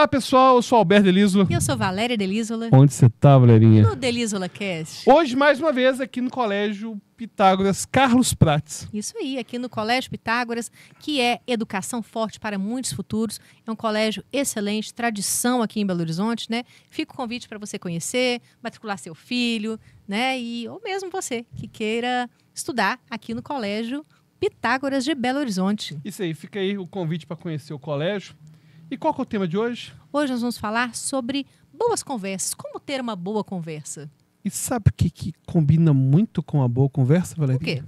Olá, pessoal. Eu sou Alberto Delísola. E eu sou Valéria Delísola. Onde você tá, Valerinha? No Delísola Cast. Hoje, mais uma vez, aqui no Colégio Pitágoras Carlos Prates. Isso aí, aqui no Colégio Pitágoras, que é educação forte para muitos futuros. É um colégio excelente, tradição aqui em Belo Horizonte, né? Fica o convite para você conhecer, matricular seu filho, né? Ou mesmo você que queira estudar aqui no Colégio Pitágoras de Belo Horizonte. Isso aí, fica aí o convite para conhecer o colégio. E qual que é o tema de hoje? Hoje nós vamos falar sobre boas conversas. Como ter uma boa conversa? E sabe o que combina muito com a boa conversa, Valerinha? O quê?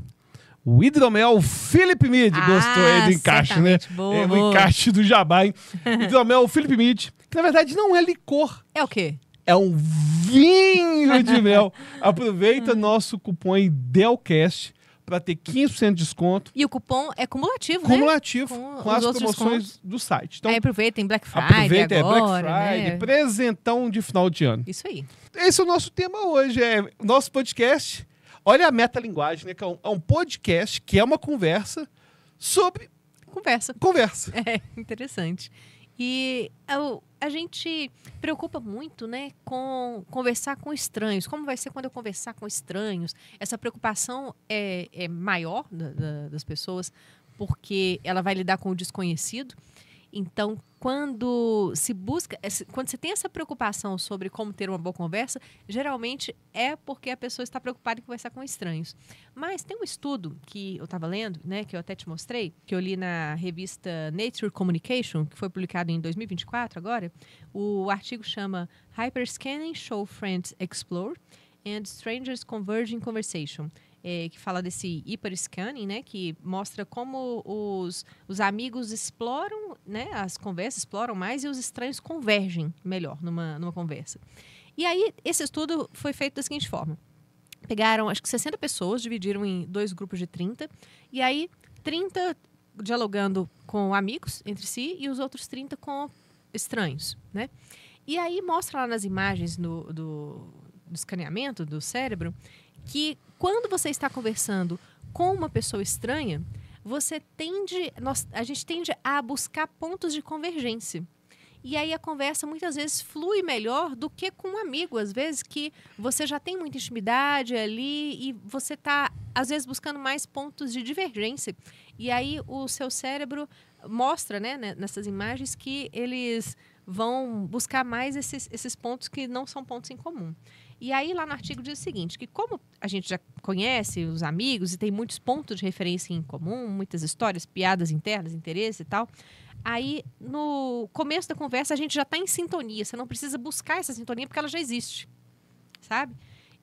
O hidromel Philip Mead. Gostou aí do encaixe, né? Boa, É o encaixe do jabá, hein? Hidromel Philip Mead, que na verdade não é licor. É o quê? É um vinho de mel. Aproveita nosso cupom aí, DELCAST, para ter 15% de desconto. E o cupom é cumulativo, né? Cumulativo com os as outros promoções descontos. do site. Então, Aí aproveitem Black Friday aproveita, agora, Black Friday, né? presentão de final de ano. Isso aí. Esse é o nosso tema hoje, é o nosso podcast. Olha a metalinguagem, né? Que é um podcast que é uma conversa sobre Conversa. conversa. É, interessante. E a gente preocupa muito, né, com conversar com estranhos. Como vai ser quando eu conversar com estranhos? Essa preocupação é maior das pessoas, porque ela vai lidar com o desconhecido. Então, quando você tem essa preocupação sobre como ter uma boa conversa, geralmente é porque a pessoa está preocupada em conversar com estranhos. Mas tem um estudo que eu estava lendo, né, que eu até te mostrei, que eu li na revista Nature Communication, que foi publicado em 2024 agora. O artigo chama Hyperscanning Show Friends Explore and Strangers Converging Conversation. Que fala desse hyperscanning, né, que mostra como os amigos exploram, né, as conversas, exploram mais e os estranhos convergem melhor numa conversa. E aí, esse estudo foi feito da seguinte forma. Pegaram, acho que 60 pessoas, dividiram em 2 grupos de 30, e aí 30 dialogando com amigos entre si e os outros 30 com estranhos, né? E aí mostra lá nas imagens do escaneamento do cérebro que quando você está conversando com uma pessoa estranha, a gente tende a buscar pontos de convergência. E aí a conversa muitas vezes flui melhor do que com um amigo, às vezes que você já tem muita intimidade ali e você está, às vezes, buscando mais pontos de divergência. E aí o seu cérebro mostra, né, nessas imagens que eles vão buscar mais esses pontos que não são pontos em comum. E aí, lá no artigo diz o seguinte, que como a gente já conhece os amigos e tem muitos pontos de referência em comum, muitas histórias, piadas internas, interesse e tal, aí, no começo da conversa, a gente já está em sintonia. Você não precisa buscar essa sintonia porque ela já existe, sabe?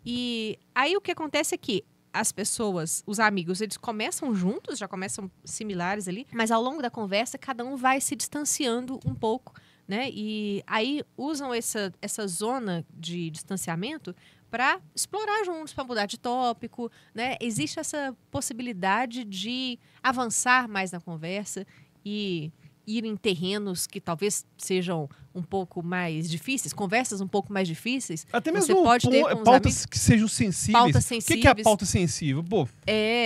E aí, o que acontece é que as pessoas, os amigos, eles começam juntos, já começam similares ali, mas ao longo da conversa, cada um vai se distanciando um pouco, né? E aí usam essa zona de distanciamento para explorar juntos, para mudar de tópico, né? Existe essa possibilidade de avançar mais na conversa e ir em terrenos que talvez sejam um pouco mais difíceis, conversas um pouco mais difíceis. Até mesmo você pode ter com os pautas amigos, que sejam sensíveis. pautas O sensíveis. que é a pauta sensível? Pô,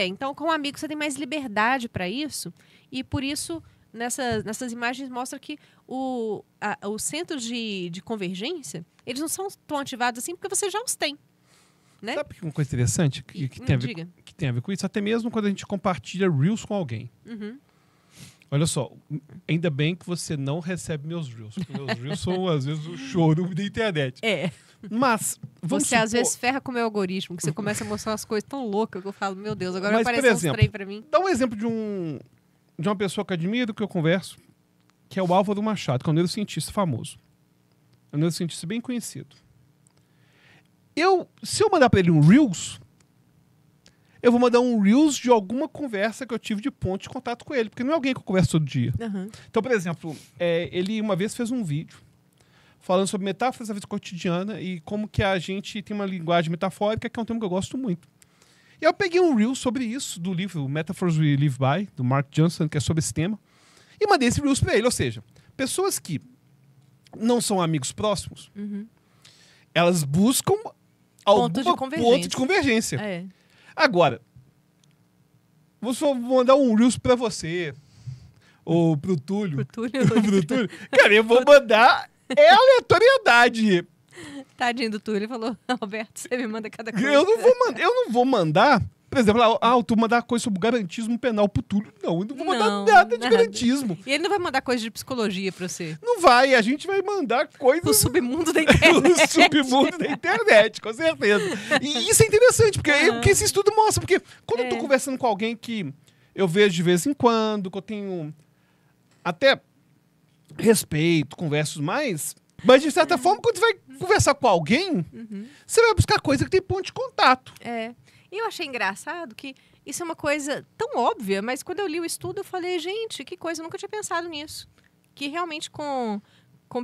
Então com um amigo você tem mais liberdade para isso e por isso nessas imagens mostra que os centros de convergência, eles não são tão ativados assim porque você já os tem, né? sabe uma coisa interessante que tem a ver com isso? Até mesmo quando a gente compartilha Reels com alguém. Uhum. Olha só, ainda bem que você não recebe meus Reels. Porque meus Reels são, às vezes, o choro da internet. Mas, vamos Você, às vezes, ferra com o meu algoritmo, que você começa a mostrar umas coisas tão loucas que eu falo, meu Deus, agora apareceu uns trem pra mim. Dá um exemplo de uma pessoa que eu admiro, que eu converso, que é o Álvaro Machado, que é um neurocientista famoso. É um neurocientista bem conhecido. Se eu mandar pra ele um Reels, eu vou mandar um Reels de alguma conversa que eu tive de ponto de contato com ele, porque não é alguém que eu converso todo dia. Uhum. Então, por exemplo, ele uma vez fez um vídeo falando sobre metáforas da vida cotidiana e como que a gente tem uma linguagem metafórica, que é um tema que eu gosto muito. E eu peguei um Reel sobre isso, do livro Metaphors We Live By, do Mark Johnson, que é sobre esse tema, e mandei esse Reels para ele. Ou seja, pessoas que não são amigos próximos, elas buscam ponto de convergência. É. Agora, vou só mandar um Reels para você, ou pro Túlio. Pro Túlio. Pro Túlio. Cara, eu vou mandar É aleatoriedade. Tadinho do Túlio, ele falou, Alberto, você me manda cada coisa. Eu não vou mandar, por exemplo, tu mandar coisa sobre garantismo penal pro Túlio. Não, eu não vou mandar nada de garantismo. E ele não vai mandar coisa de psicologia pra você. Não vai, a gente vai mandar coisas... O submundo da internet. O submundo da internet, com certeza. E isso é interessante, porque esse estudo mostra, porque quando eu tô conversando com alguém que eu vejo de vez em quando, que eu tenho até respeito, conversos mais... Mas, de certa forma, quando você vai conversar com alguém, você vai buscar coisa que tem ponto de contato. E eu achei engraçado que isso é uma coisa tão óbvia, mas quando eu li o estudo, eu falei, gente, que coisa, eu nunca tinha pensado nisso. Que realmente com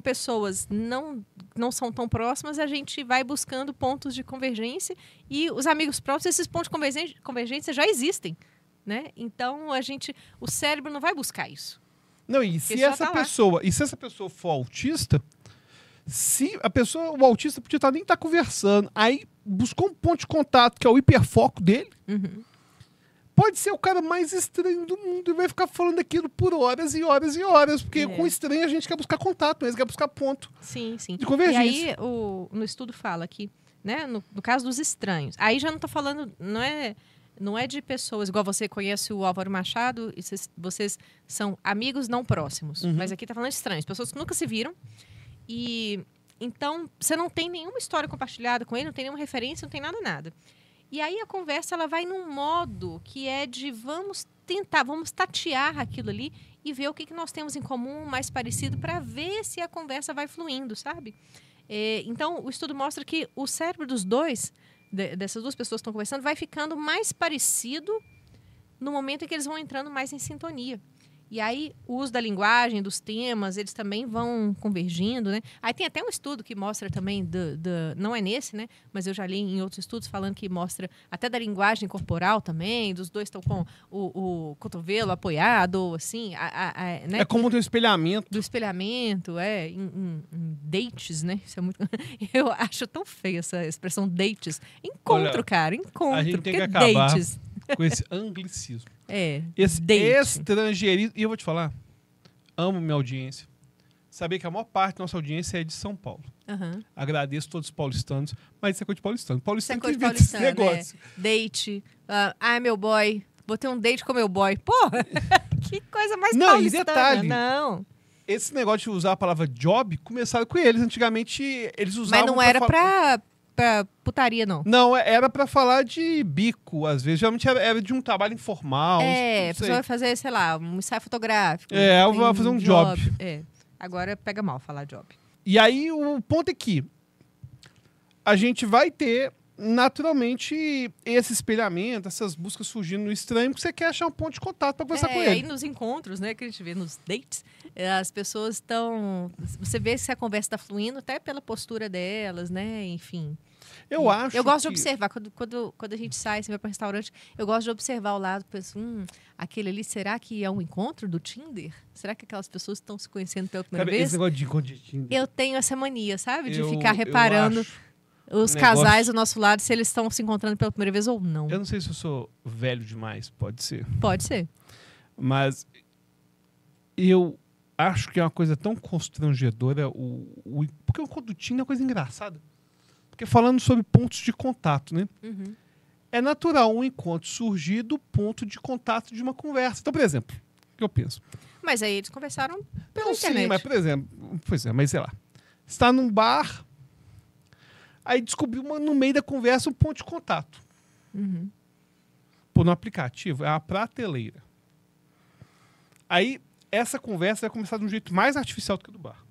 pessoas não são tão próximas, a gente vai buscando pontos de convergência e os amigos próximos, esses pontos de convergência já existem, né? Então, o cérebro não vai buscar isso. Não, e se essa pessoa for autista... o autista podia nem estar conversando, aí buscou um ponto de contato, que é o hiperfoco dele, pode ser o cara mais estranho do mundo e vai ficar falando aquilo por horas e horas e horas, porque com estranho a gente quer buscar contato, mas quer buscar ponto de convergência. E aí, no estudo fala que, né, no caso dos estranhos, aí já não estou falando, não é de pessoas, igual você conhece o Álvaro Machado, e vocês são amigos não próximos, mas aqui está falando de estranhos, pessoas que nunca se viram. E então você não tem nenhuma história compartilhada com ele, não tem nenhuma referência, não tem nada. E aí a conversa ela vai num modo que é de vamos tatear aquilo ali e ver o que nós temos em comum, mais parecido, para ver se a conversa vai fluindo, sabe? Então o estudo mostra que o cérebro dos dois, dessas duas pessoas que estão conversando, vai ficando mais parecido no momento em que eles vão entrando mais em sintonia. E aí, o uso da linguagem, dos temas, eles também vão convergindo, né? Aí tem até um estudo que mostra também, não é nesse, né? Mas eu já li em outros estudos falando que mostra até da linguagem corporal também, dos dois estão com o cotovelo apoiado, assim. Né? É como do espelhamento. Do espelhamento, em dates, né? Isso é muito... Eu acho tão feia essa expressão dates. Encontro. A gente tem que acabar dates. Com esse anglicismo. Esse estrangeirismo. E eu vou te falar, amo minha audiência. Saber que a maior parte da nossa audiência é de São Paulo. Agradeço todos os paulistanos, mas isso é coisa de paulistano. Paulistano que inventa esse negócio. Date. Meu boy. Vou ter um date com meu boy. Porra! Que coisa mais paulistana. E detalhe, não. Esse negócio de usar a palavra job, começaram com eles. Antigamente, eles usavam... Mas não era pra putaria, não. Não, era pra falar de bico, às vezes. Geralmente era de um trabalho informal. A pessoa vai fazer, sei lá, um ensaio fotográfico. Eu vou fazer um job. Agora pega mal falar job. E aí, o ponto é que a gente vai ter, naturalmente, esse espelhamento, essas buscas surgindo no estranho, porque você quer achar um ponto de contato pra conversar com ele. Aí nos encontros, né, que a gente vê nos dates, as pessoas estão... Você vê se a conversa está fluindo até pela postura delas, né, enfim... Eu gosto de observar, quando a gente sai, você vai para um restaurante, eu gosto de observar ao lado, penso, aquele ali, será que é um encontro do Tinder? Será que aquelas pessoas estão se conhecendo pela primeira vez? Esse negócio de encontro de Tinder. Eu tenho essa mania, sabe? De ficar reparando os casais do nosso lado, se eles estão se encontrando pela primeira vez ou não. Eu não sei se eu sou velho demais, pode ser. Pode ser. Mas eu acho que é uma coisa tão constrangedora, porque o encontro do Tinder é uma coisa engraçada. Porque falando sobre pontos de contato, né? É natural um encontro surgir do ponto de contato de uma conversa. Então, por exemplo, o que eu penso? Mas aí eles conversaram pela internet. Sim, mas, por exemplo, mas sei lá. Está num bar, aí descobriu no meio da conversa um ponto de contato. Por um aplicativo, é a prateleira. Aí, essa conversa vai começar de um jeito mais artificial do que a do bar.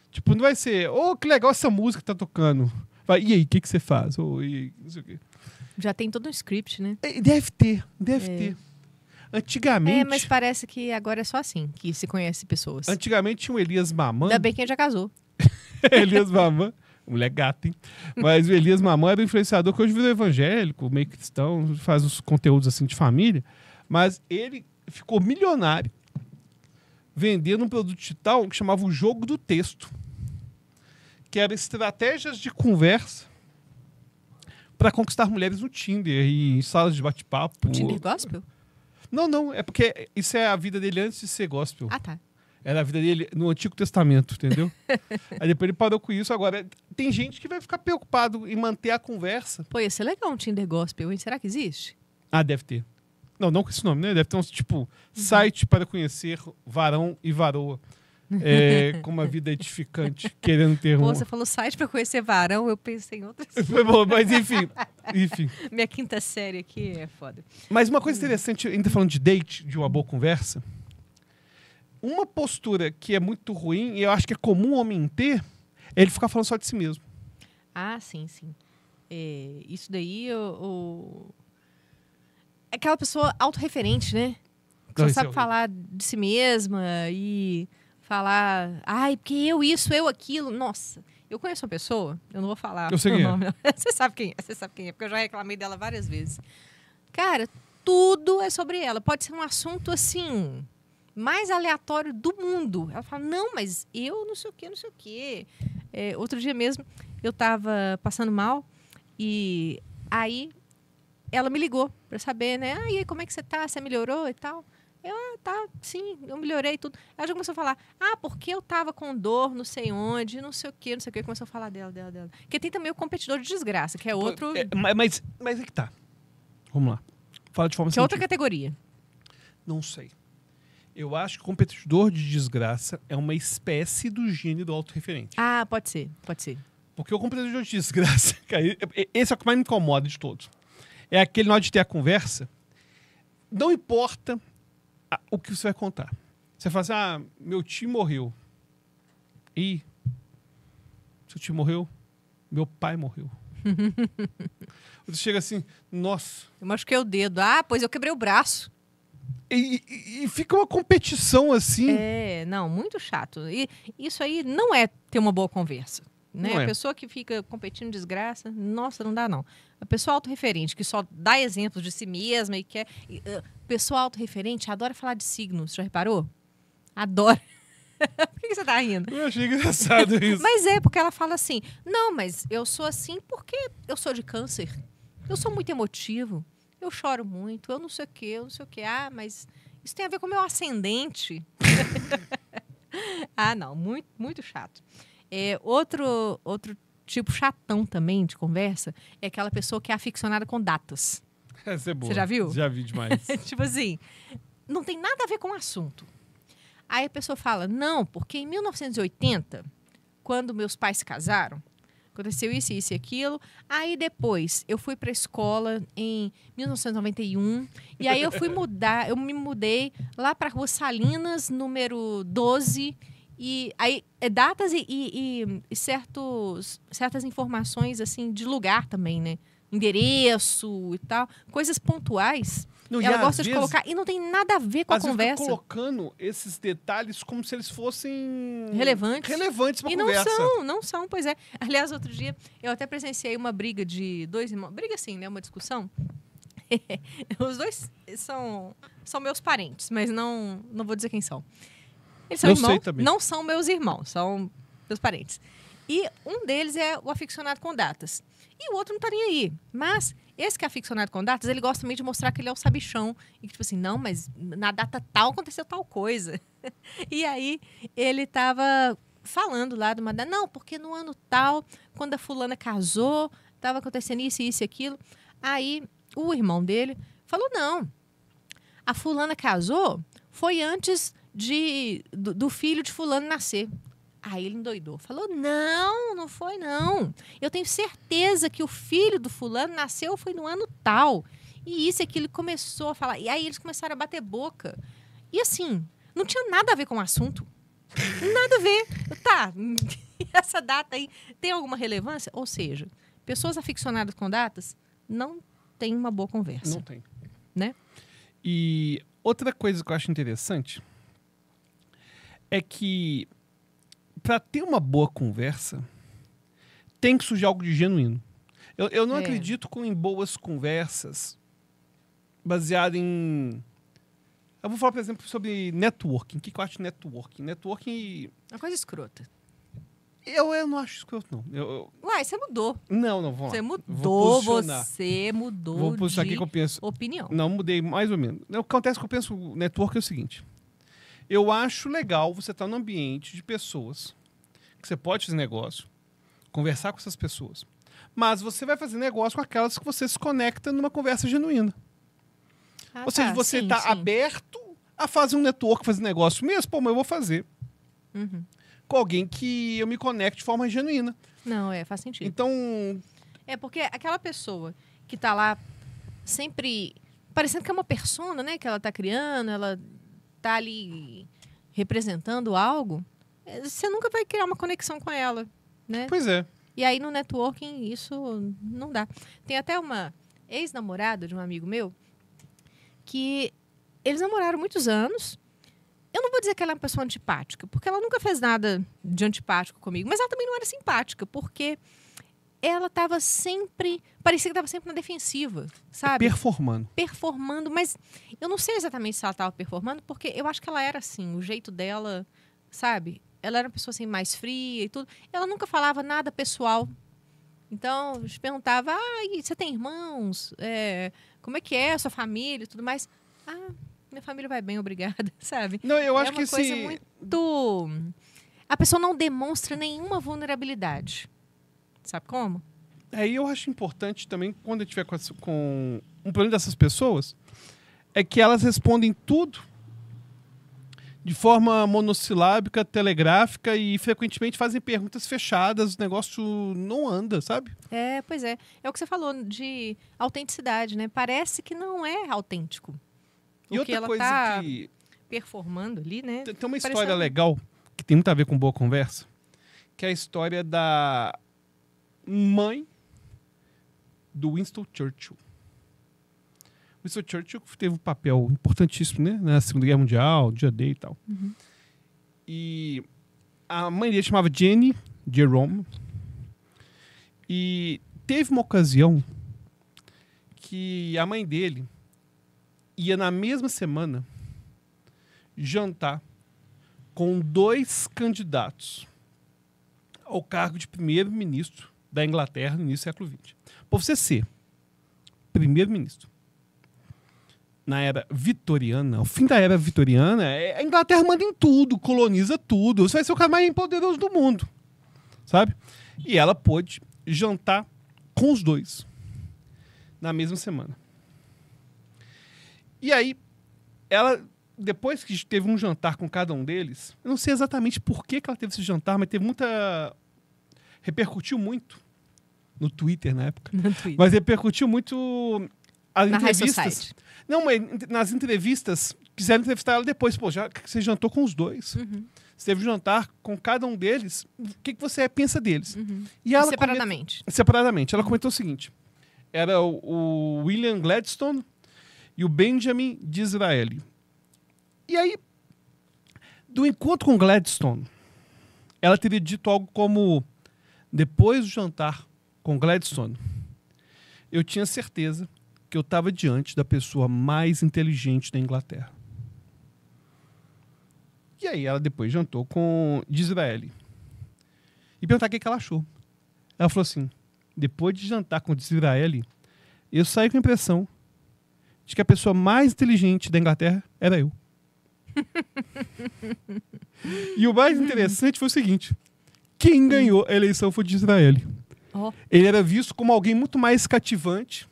Tipo, não vai ser, que legal essa música que tá tocando. Vai, e aí, o que você faz? E não sei o quê. Já tem todo um script, né? Deve ter. Antigamente... mas parece que agora é só assim que se conhece pessoas. Antigamente tinha o Elias Mamã. Ainda bem que ele já casou. Elias Mamã. Mulher gata, hein? Mas o Elias Mamã era um influenciador que hoje virou evangélico, meio cristão, faz uns conteúdos assim de família. Mas ele ficou milionário vendendo um produto digital que chamava o Jogo do Texto, que era estratégias de conversa para conquistar mulheres no Tinder e em salas de bate-papo. Tinder gospel? Não. É porque isso é a vida dele antes de ser gospel. Ah, tá. Era a vida dele no Antigo Testamento, entendeu? Aí depois ele parou com isso. Agora, tem gente que vai ficar preocupado em manter a conversa. Pô, ia ser legal um Tinder Gospel, hein? Será que existe? Ah, deve ter. Não com esse nome, né? Deve ter uns, tipo, site para conhecer varão e varoa. Com uma vida edificante, querendo ter Pô, um... você falou site pra conhecer varão, eu pensei em outras Foi bom, mas enfim. Minha quinta série aqui é foda. Mas uma coisa interessante, ainda falando de date, de uma boa conversa, uma postura que é muito ruim, e eu acho que é comum o homem ter, é ele ficar falando só de si mesmo. Ah, sim. Isso daí, aquela pessoa autorreferente, né? Que só sabe falar de si mesma e falar, ai, porque eu isso, eu aquilo. Nossa, eu conheço uma pessoa, eu não vou falar o nome. Você sabe quem é, porque eu já reclamei dela várias vezes. Cara, tudo é sobre ela. Pode ser um assunto, assim, mais aleatório do mundo. Ela fala, não, mas eu não sei o quê. Outro dia mesmo, eu tava passando mal e aí ela me ligou pra saber, né? E aí, como é que você tá? Você melhorou e tal? Tá, sim, eu melhorei e tudo. Ela já começou a falar, porque eu tava com dor, não sei onde, não sei o quê. Começou a falar dela. Porque tem também o competidor de desgraça, que é outro... Mas é que tá. Vamos lá. Fala de forma que é outra categoria. Não sei. Eu acho que o competidor de desgraça é uma espécie do gênio do autorreferente. Ah, pode ser. Porque o competidor de desgraça, cara, esse é o que mais me incomoda de todos. É aquele na hora de ter a conversa, não importa o que você vai contar. Você fala assim, meu tio morreu. E seu tio morreu? Meu pai morreu. Você chega assim, nossa. Eu machuquei o dedo. Pois eu quebrei o braço. E fica uma competição assim. Não, muito chato. E isso aí não é ter uma boa conversa. Né? Não é. A pessoa que fica competindo desgraça, nossa, não dá não. A pessoa autorreferente, que só dá exemplos de si mesma e quer... Pessoa autorreferente adora falar de signos, já reparou? Adora. Por que você tá rindo? Eu achei engraçado isso. Mas porque ela fala assim, não, mas eu sou assim porque eu sou de câncer. Eu sou muito emotivo. Eu choro muito, eu não sei o quê. Mas isso tem a ver com o meu ascendente. Não, muito, muito chato. Outro tipo chatão também de conversa é aquela pessoa que é aficionada com datas. Essa é boa. Você já viu? Já vi demais. Tipo assim, não tem nada a ver com o assunto. Aí a pessoa fala, não, porque em 1980, quando meus pais se casaram, aconteceu isso e aquilo. Aí depois eu fui para a escola em 1991 e aí eu me mudei lá para a Rua Salinas, número 12. E aí, datas e certas informações, assim, de lugar também, né? Endereço e tal. Coisas pontuais. Ela gosta de colocar. E não tem nada a ver com a conversa. Fica colocando esses detalhes como se eles fossem... Relevantes pra conversa. Não são, pois é. Aliás, outro dia, eu até presenciei uma briga de dois irmãos. Briga assim, né? Uma discussão. Os dois são meus parentes, mas não vou dizer quem são. Eles são irmãos, não são meus irmãos, são meus parentes. E um deles é o aficionado com datas. E o outro não tá nem aí. Mas esse que é aficionado com datas, ele gosta também de mostrar que ele é o sabichão. E tipo assim, não, mas na data tal aconteceu tal coisa. E aí ele tava falando lá de uma data. Não, porque no ano tal, quando a fulana casou, tava acontecendo isso e aquilo. Aí o irmão dele falou, não, a fulana casou foi antes do filho de fulano nascer. Aí ele endoidou. Falou, não foi não. Eu tenho certeza que o filho do fulano nasceu foi no ano tal. E isso é que ele começou a falar. E aí eles começaram a bater boca. E assim, não tinha nada a ver com o assunto. Nada a ver. Tá, essa data aí tem alguma relevância? Ou seja, pessoas aficionadas com datas não têm uma boa conversa. Não tem. Né? E outra coisa que eu acho interessante é que para ter uma boa conversa tem que surgir algo de genuíno. Eu não acredito em boas conversas baseadas em... Eu vou falar, por exemplo, sobre networking. O que eu acho de networking? Networking... Uma coisa escrota. Eu não acho escroto, não. Uai, você mudou. Não, vamos lá. Você mudou, Vou posicionar aqui que eu penso. Opinião. Não, mudei mais ou menos. O que acontece que eu penso network é o seguinte. Eu acho legal você estar num ambiente de pessoas que você pode fazer negócio, conversar com essas pessoas. Mas você vai fazer negócio com aquelas que você se conecta numa conversa genuína. Ou seja, você está aberto a fazer um network, fazer negócio mesmo. Pô, mas eu vou fazer. Com alguém que eu me conecte de forma genuína. Não, faz sentido. Então... porque aquela pessoa que tá lá sempre parecendo que é uma persona, né? Que ela tá criando, ela tá ali representando algo, você nunca vai criar uma conexão com ela, né? Pois é. E aí no networking isso não dá. Tem até uma ex-namorada de um amigo meu que eles namoraram muitos anos. Eu não vou dizer que ela é uma pessoa antipática, porque ela nunca fez nada de antipático comigo, mas ela também não era simpática, porque ela estava sempre... Parecia que estava sempre na defensiva, sabe? Performando, mas eu não sei exatamente se ela estava performando, porque eu acho que ela era assim, o jeito dela, sabe? Ela era uma pessoa assim, mais fria e tudo. Ela nunca falava nada pessoal. Então, eu te perguntava, e você tem irmãos? Como é que é a sua família e tudo mais? Minha família vai bem, obrigada, sabe? Não, eu acho que uma coisa muito... A pessoa não demonstra nenhuma vulnerabilidade. Sabe como? E eu acho importante também, quando eu estiver com um problema dessas pessoas, é que elas respondem tudo de forma monossilábica, telegráfica e frequentemente fazem perguntas fechadas, o negócio não anda, sabe? Pois é. É o que você falou de autenticidade, né? Parece que não é autêntico. E outra ela coisa tá que... performando ali, né? Tem uma história legal, que tem muito a ver com boa conversa, que é a história da mãe do Winston Churchill. Winston Churchill teve um papel importantíssimo, né? Na Segunda Guerra Mundial, dia D e tal. E a mãe dele chamava Jenny Jerome. E teve uma ocasião que a mãe dele ia na mesma semana jantar com 2 candidatos ao cargo de primeiro-ministro da Inglaterra no início do século XX. Para você ser primeiro-ministro na era vitoriana, ao fim da era vitoriana, a Inglaterra manda em tudo, coloniza tudo. Você vai ser o cara mais poderoso do mundo, sabe? E ela pôde jantar com os 2 na mesma semana. E aí, ela, depois que teve um jantar com cada um deles, eu não sei exatamente por que ela teve esse jantar, mas teve muita... repercutiu muito no Twitter na época. Mas repercutiu muito as entrevistas. Não, mas nas entrevistas, quiseram entrevistar ela depois. Pô, já que você jantou com os 2. Você teve um jantar com cada um deles. O que você pensa deles? E ela separadamente. Ela comentou o seguinte. Era o William Gladstone e o Benjamin Disraeli. E aí, do encontro com Gladstone, ela teria dito algo como: depois do jantar com Gladstone, eu tinha certeza que eu estava diante da pessoa mais inteligente da Inglaterra. E aí ela depois jantou com Disraeli. E perguntar o que ela achou. Ela falou assim: depois de jantar com Disraeli, eu saí com a impressão de que a pessoa mais inteligente da Inglaterra era eu. E o mais interessante foi o seguinte: quem ganhou a eleição foi Disraeli. Ele era visto como alguém muito mais cativante,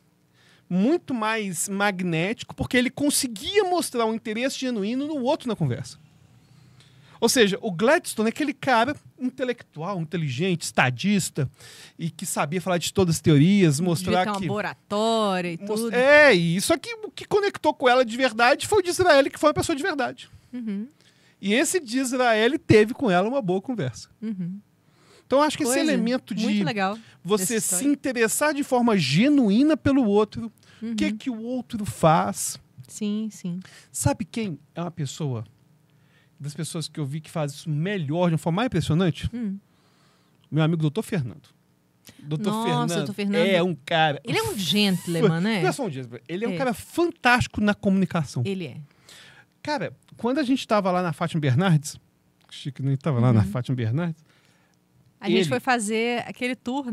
muito mais magnético, porque ele conseguia mostrar um interesse genuíno no outro na conversa. Ou seja, o Gladstone é aquele cara intelectual, inteligente, estadista, e que sabia falar de todas as teorias, mostrar que... laboratório e tudo. E só que o que conectou com ela de verdade foi o Disraeli, que foi uma pessoa de verdade. E esse Disraeli teve com ela uma boa conversa. Então, acho que esse elemento de você se interessar de forma genuína pelo outro, o que o outro faz. Sim, sim. Sabe quem é uma pessoa, das pessoas que eu vi que faz isso melhor, de uma forma mais impressionante? Meu amigo Dr. Fernando. Dr. Fernando é um cara... Ele é um gentleman, né? Não é só um gentleman. Ele é um cara fantástico na comunicação. Ele é. Cara, quando a gente estava lá na Fátima Bernardes, Chico nem estava lá na Fátima Bernardes, a gente foi fazer aquele tour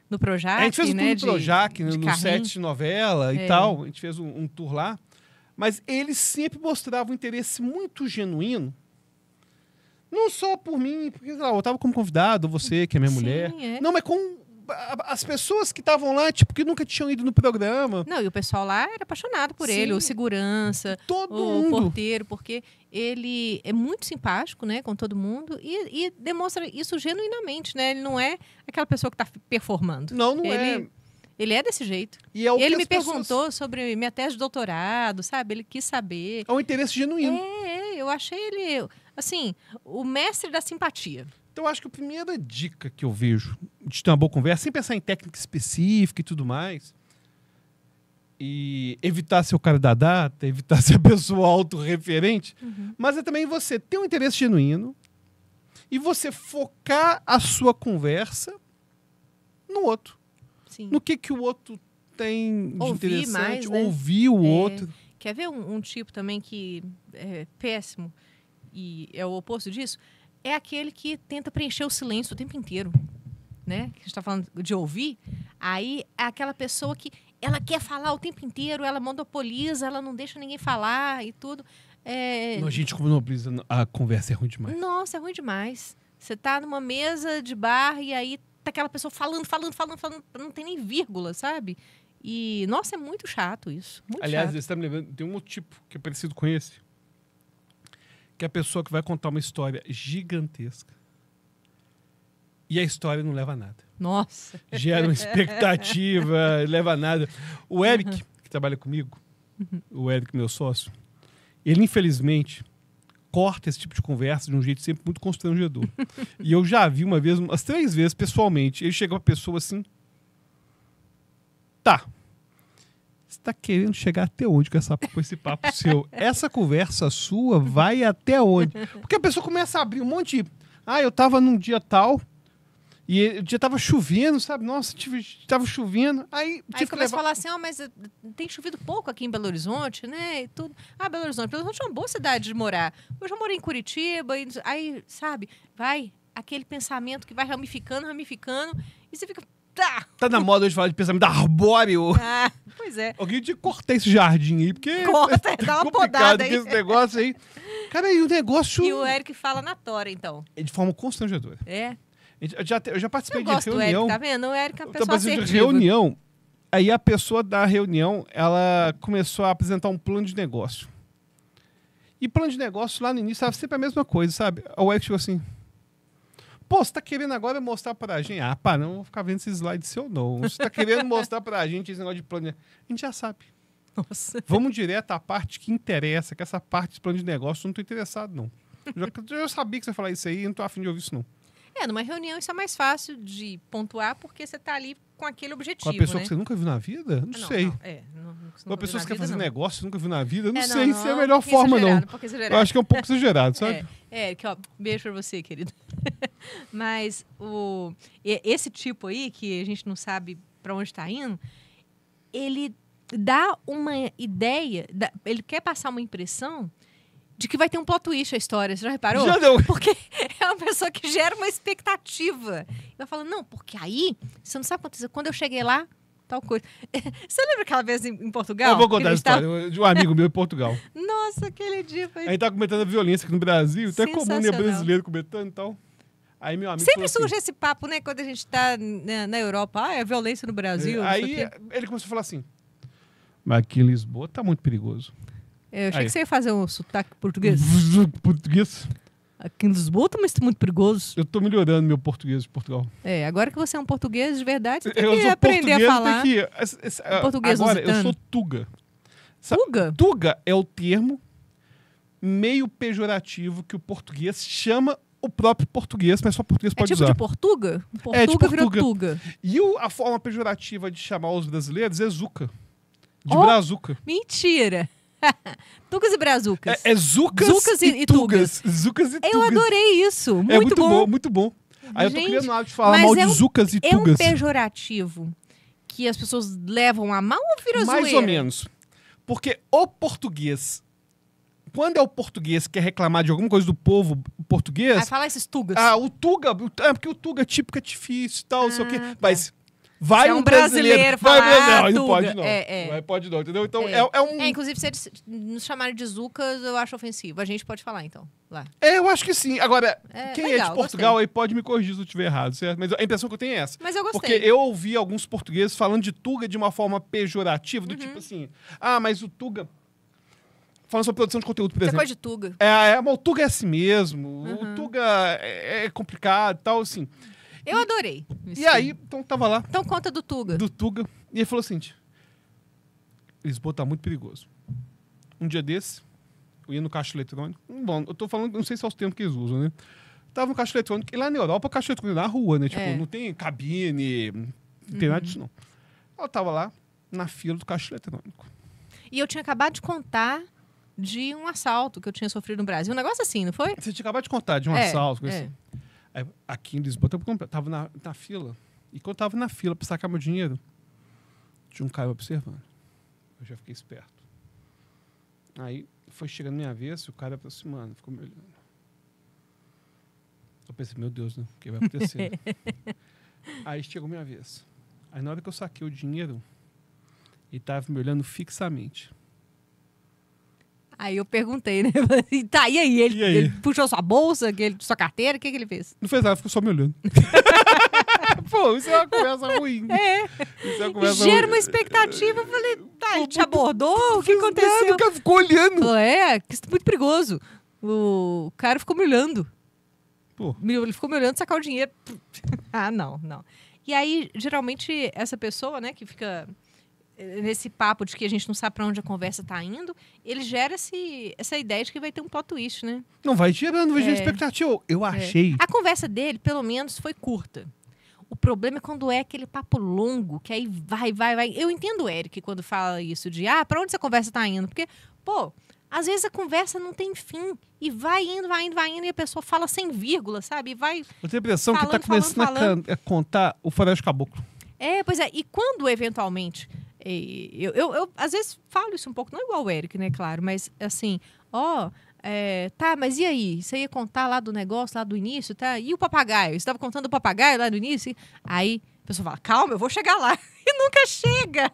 no Projac, a gente fez um tour né, no Projac, no set de novela e tal. A gente fez um tour lá. Mas ele sempre mostrava um interesse muito genuíno, não só por mim, porque sei lá, eu estava como convidado, você, que é minha Sim, mulher. é. Não, mas com as pessoas que estavam lá, tipo, que nunca tinham ido no programa. Não, e o pessoal lá era apaixonado por Sim. ele, o segurança, Todo o mundo. porteiro, porque ele é muito simpático, né, com todo mundo e demonstra isso genuinamente, né? Ele não é aquela pessoa que está performando. Não é. Ele é desse jeito. E é o Ele que me as pessoas- perguntou sobre minha tese de doutorado, sabe? Ele quis saber. É um interesse genuíno. Eu achei ele, assim, o mestre da simpatia. Então, eu acho que a primeira dica que eu vejo de ter uma boa conversa, sem pensar em técnica específica e tudo mais, e evitar ser o cara da data, evitar ser a pessoa autorreferente, mas é também você ter um interesse genuíno e você focar a sua conversa no outro. Sim. No que o outro tem de Ouvir interessante, mais, né? ouvir o outro. Quer ver um tipo também que é péssimo e é o oposto disso? É aquele que tenta preencher o silêncio o tempo inteiro, né? Que a gente está falando de ouvir. Aí é aquela pessoa que ela quer falar o tempo inteiro, ela monopoliza, ela não deixa ninguém falar e tudo. Não, gente, como não precisa, a conversa é ruim demais. Nossa, é ruim demais. Você tá numa mesa de bar e aí tá aquela pessoa falando, não tem nem vírgula, sabe? E, nossa, é muito chato isso. Muito Aliás, chato. você está me lembrando, tem um outro tipo que é parecido com esse, que é a pessoa que vai contar uma história gigantesca e a história não leva a nada. Nossa. Gera uma expectativa, leva a nada. O Eric, que trabalha comigo, o Eric, meu sócio, ele, infelizmente, corta esse tipo de conversa de um jeito sempre muito constrangedor. E eu já vi uma vez, umas 3 vezes, pessoalmente, ele chega pra pessoa assim, tá, você tá querendo chegar até onde com esse papo seu? Essa conversa sua vai até onde? Porque a pessoa começa a abrir um monte de... eu tava num dia tal, e o dia tava chovendo, sabe? Nossa, tava chovendo. Aí Aí começa a falar assim, mas tem chovido pouco aqui em Belo Horizonte, né? E tudo. Belo Horizonte é uma boa cidade de morar. Eu já morei em Curitiba, aí, sabe, vai aquele pensamento que vai ramificando, e você fica... Tá na moda hoje falar de pensamento arbóreo. Pois é. Alguém tinha que cortar esse jardim aí, porque Corta, dá uma podada aí. esse negócio aí. Cara, e o negócio... E o Eric fala na tora, então. É de forma constrangedora. É. Eu já participei Eu de gosto do reunião. Eric, tá vendo? O Eric é uma Eu pessoa participei de assertiva. reunião. Aí a pessoa da reunião, ela começou a apresentar um plano de negócio. E plano de negócio lá no início estava sempre a mesma coisa, sabe? O Eric chegou assim... Pô, você tá querendo agora mostrar pra gente... não vou ficar vendo esse slide seu, não. Você tá querendo mostrar pra gente esse negócio de plano de... A gente já sabe. Nossa. Vamos direto à parte que interessa, que essa parte de plano de negócio eu não tô interessado, não. Eu sabia que você ia falar isso aí, eu não tô afim de ouvir isso, não. Numa reunião isso é mais fácil de pontuar, porque você tá ali com aquele objetivo, Com a pessoa né? que você nunca viu na vida? Não sei. Uma pessoa que quer fazer negócio que você nunca viu na vida? Não sei se é a melhor forma, não. Eu acho que é um pouco exagerado, sabe? Que, ó, beijo pra você, querido. Mas esse tipo aí, que a gente não sabe pra onde tá indo, ele dá uma ideia, ele quer passar uma impressão de que vai ter um plot twist a história. Você já reparou? Já deu. Porque é uma pessoa que gera uma expectativa. E vai falando, não, porque aí, você não sabe o que aconteceu. Quando eu cheguei lá, tal coisa. Você lembra aquela vez em Portugal? Eu vou contar a história de um amigo meu em Portugal. Nossa, aquele dia foi... A gente tava comentando a violência aqui no Brasil. Até comum, né? Sensacional. Brasileiro comentando e tal. Aí meu amigo Sempre falou surge esse papo, né? Quando a gente tá na Europa. É violência no Brasil. assim, aí ele começou a falar assim, mas aqui em Lisboa tá muito perigoso. Eu achei aí. que você ia fazer um sotaque português. Português. Aqui em Lisboa tá muito perigoso. Eu tô melhorando meu português de Portugal. Agora que você é um português de verdade, você tem Eu que sou aprender a português, falar. Português agora, eu lusitano. sou tuga. Tuga? Tuga é o termo meio pejorativo que o português chama o próprio português, mas só português É pode tipo usar. de Portuga? É, de Portuga virou Portuga. Tuga. E a forma pejorativa de chamar os brasileiros é zuca. De Oh! brazuca. Mentira! Tugas e brazucas. É zucas, Zucas e tugas. Zucas e tugas. Eu adorei isso. Muito, É muito bom, muito bom. Aí eu Gente, tô criando o hábito de falar mas mal de é zucas e É um tugas. pejorativo que as pessoas levam a mal ou vira Mais zoeira? ou menos. Porque o português, quando é o português que quer reclamar de alguma coisa do povo português, Aí fala esses tugas. o tuga, porque o tuga típico é difícil e tal, não sei o quê. tá. Mas vai é um brasileiro falar, vai, não Tuga. pode não. Vai, pode não, entendeu? Então Inclusive, se eles nos chamarem de Zucas, eu acho ofensivo. A gente pode falar, então, lá. Eu acho que sim. Agora, quem legal, é de Portugal gostei. aí pode me corrigir se eu estiver errado, certo? Mas a impressão que eu tenho é essa. Mas eu gostei. Porque eu ouvi alguns portugueses falando de Tuga de uma forma pejorativa, do tipo assim, mas o Tuga... Falando sobre produção de conteúdo, por Você exemplo. coisa de Tuga. Mas o Tuga é assim mesmo, o Tuga é complicado e tal, assim. Eu adorei. E aí, então tava lá, Então conta do Tuga. do Tuga, e ele falou assim, Lisboa tá muito perigoso. Um dia desse, eu ia no caixa eletrônico, bom, eu tô falando, não sei se é os termos que eles usam, né? Tava no caixa eletrônico, e lá na Europa, o caixa eletrônico é na rua, né? Tipo, não tem cabine, não tem nada disso, não. Eu tava lá, na fila do caixa eletrônico. E eu tinha acabado de contar de um assalto que eu tinha sofrido no Brasil. Um negócio assim, não foi? Você tinha acabado de contar de um assalto, coisa assim. Aí, aqui em Lisboa, tava na fila. E quando eu tava na fila pra sacar meu dinheiro, tinha um cara observando. Eu já fiquei esperto. Aí foi chegando minha vez, o cara aproximando, ficou me olhando. Eu pensei, meu Deus, né? O que vai acontecer? Aí chegou minha vez. Aí na hora que eu saquei o dinheiro, ele tava me olhando fixamente. Aí eu perguntei, né? Tá, e aí? Ele puxou sua bolsa, sua carteira? O que ele fez? Não fez nada, ficou só me olhando. Pô, isso é uma conversa ruim. Isso é uma conversa Gera ruim. uma expectativa. Eu falei, tá, ele te abordou? O que aconteceu? Nada, o cara ficou olhando. Falou, isso é muito perigoso. O cara ficou me olhando. Pô. Ele ficou me olhando sacar o dinheiro. Não. E aí, geralmente, essa pessoa, né, que fica nesse papo de que a gente não sabe pra onde a conversa tá indo, ele gera essa ideia de que vai ter um plot twist, né? Não, vai gerando expectativa. Eu achei. A conversa dele, pelo menos, foi curta. O problema é quando é aquele papo longo, que aí vai. Eu entendo o Eric quando fala isso de, pra onde essa conversa tá indo? Porque, pô, às vezes a conversa não tem fim. E vai indo, e a pessoa fala sem vírgula, sabe? E vai. Eu tenho a impressão que tá falando, começando a contar o Faroeste Caboclo. Pois é. E quando, eventualmente, eu às vezes falo isso um pouco, não igual o Eric, né, claro, mas assim, tá, mas e aí? Você ia contar lá do negócio, lá do início, tá? E o papagaio? Você estava contando o papagaio lá do início? Aí a pessoa fala, calma, eu vou chegar lá. E nunca chega.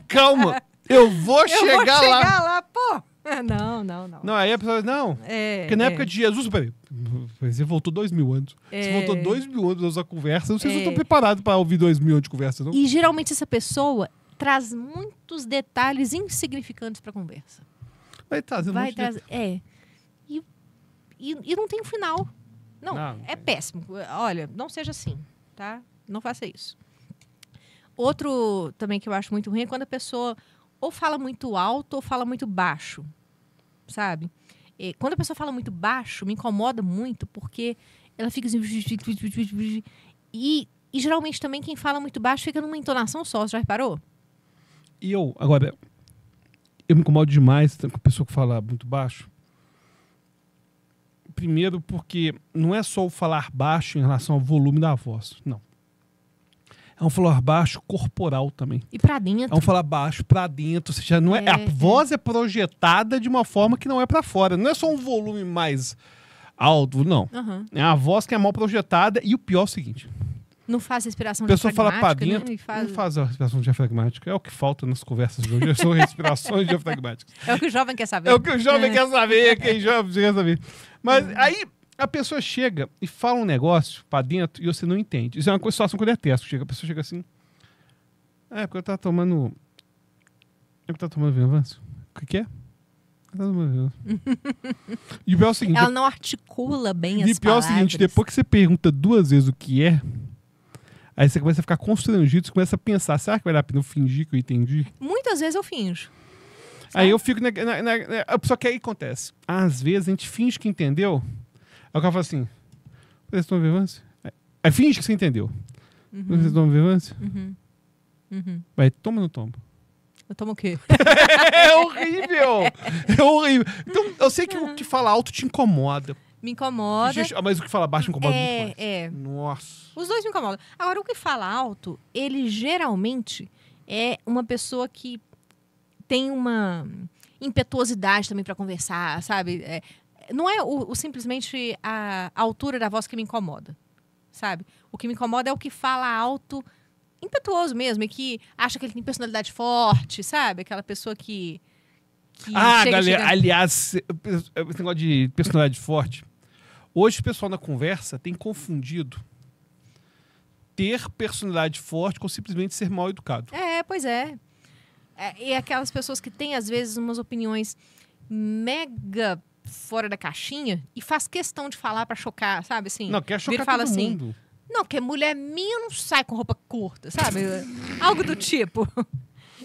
Calma, eu vou chegar lá. Pô. Não. Não, aí a pessoa, não. Porque na época de Jesus, peraí, você voltou 2000 anos. Você voltou 2000 anos na conversa, não sei se eu tô preparado para ouvir 2000 anos de conversa, não? E geralmente essa pessoa traz muitos detalhes insignificantes para a conversa. Vai trazendo E não tem um final. Não, não péssimo. Olha, não seja assim, tá? Não faça isso. Outro também que eu acho muito ruim é quando a pessoa ou fala muito alto ou fala muito baixo, sabe? Quando a pessoa fala muito baixo, me incomoda muito porque ela fica assim... E geralmente também quem fala muito baixo fica numa entonação só, você já reparou? E agora, eu me incomodo demais com a pessoa que fala muito baixo. Primeiro porque não é só o falar baixo em relação ao volume da voz, não. É um falar baixo corporal também. E pra dentro. É um falar baixo pra dentro. Ou seja, não a voz é projetada de uma forma que não é pra fora. Não é só um volume mais alto, não. É a voz que é mal projetada. E o pior é o seguinte. Não faz respiração diafragmática. A pessoa fala pra dentro, né? não faz a respiração diafragmática. É o que falta nas conversas de hoje. São respirações diafragmáticas. É o que o jovem quer saber. É o que o jovem quer saber. Quem jovem quer saber. Mas aí... A pessoa chega e fala um negócio pra dentro e você não entende. Isso é uma situação que eu detesto. A pessoa chega assim... porque eu tava tomando... Vingança? O que é? E o pior é o seguinte... Ela não articula bem as palavras. E o pior é o seguinte, depois que você pergunta 2 vezes o que é, aí você começa a ficar constrangido, você começa a pensar, será que vai dar pra eu fingir que eu entendi? Muitas vezes eu finjo. Aí eu fico... Só que aí acontece. Às vezes a gente finge que entendeu... Aí o cara fala assim, vocês estão vivendo? Aí finge que você entendeu. Vocês estão vivendo? Vai, toma ou não toma? Eu tomo o quê? É horrível! É horrível. Então, eu sei que o que fala alto te incomoda. Me incomoda. Mas o que fala baixo me incomoda muito mais. Nossa. Os dois me incomodam. Agora, o que fala alto, ele geralmente é uma pessoa que tem uma impetuosidade também pra conversar, sabe? Não é simplesmente a altura da voz que me incomoda, sabe? O que me incomoda é o que fala alto impetuoso mesmo, e que acha que ele tem personalidade forte, sabe? Aquela pessoa que chega... Aliás, esse negócio de personalidade forte, hoje o pessoal na conversa tem confundido ter personalidade forte com simplesmente ser mal educado. Pois é. E aquelas pessoas que têm, às vezes, umas opiniões mega fora da caixinha e faz questão de falar pra chocar, sabe? Assim, Não, quer chocar fala todo assim, mundo. não, porque mulher minha não sai com roupa curta, sabe? Algo do tipo.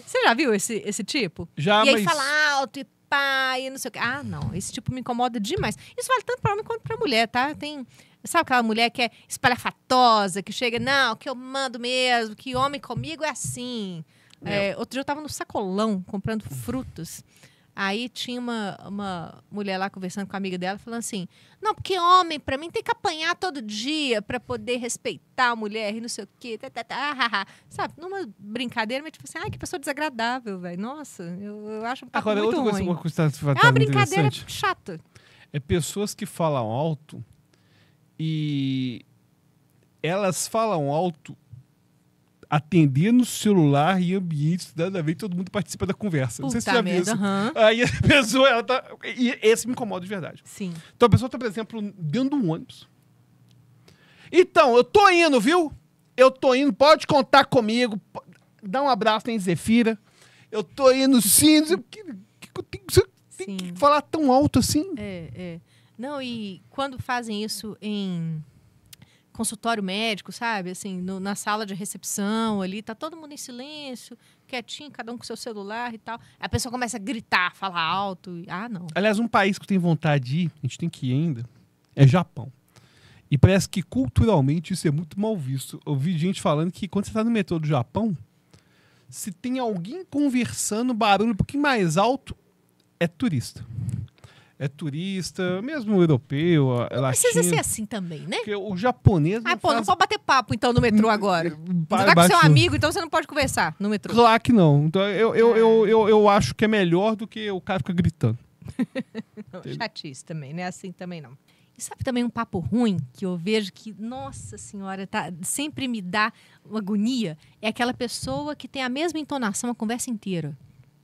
Você já viu esse tipo? Já, e aí mas... fala alto e pá, e não sei o quê. Ah, não, esse tipo me incomoda demais. Isso vale tanto pra homem quanto pra mulher, tá? Sabe aquela mulher que é espalhafatosa, que chega, não, que eu mando mesmo, que homem comigo é assim. Outro dia eu tava no Sacolão comprando frutas. Aí tinha uma mulher lá conversando com a amiga dela, falando assim, não, porque homem, pra mim, tem que apanhar todo dia pra poder respeitar a mulher e não sei o quê. Sabe, numa brincadeira, mas tipo assim, que pessoa desagradável, velho. Nossa, eu acho um papo Agora, muito outra ruim. coisa que tá É uma brincadeira interessante. chata. É pessoas que falam alto e elas falam alto atendendo o celular em ambientes nada a ver, todo mundo participa da conversa. Não sei se você já viu isso. Aí a pessoa, ela tá... E esse me incomoda de verdade. Sim. Então a pessoa tá, por exemplo, dentro de um ônibus. Então, eu tô indo, viu? Eu tô indo, pode contar comigo. Dá um abraço em Zefira. Eu tô indo sim. Tem que falar tão alto assim? Não, e quando fazem isso em consultório médico, sabe? Assim, na sala de recepção ali, tá todo mundo em silêncio, quietinho, cada um com seu celular e tal. A pessoa começa a gritar, falar alto. Não. Aliás, um país que eu tenho vontade de ir, a gente tem que ir ainda, é Japão. E parece que culturalmente isso é muito mal visto. Eu vi gente falando que quando você tá no metrô do Japão, se tem alguém conversando barulho um pouquinho mais alto, é turista. É turista, mesmo europeu, não latino. precisa ser assim também, né? Porque o japonês... não pode bater papo, então, no metrô agora. Você vai com seu amigo, então você não pode conversar no metrô. Claro que não. Então, eu acho que é melhor do que o cara ficar gritando. Chatice também, né? Assim também não. E sabe também um papo ruim que eu vejo que, nossa senhora, sempre me dá uma agonia? É aquela pessoa que tem a mesma entonação a conversa inteira,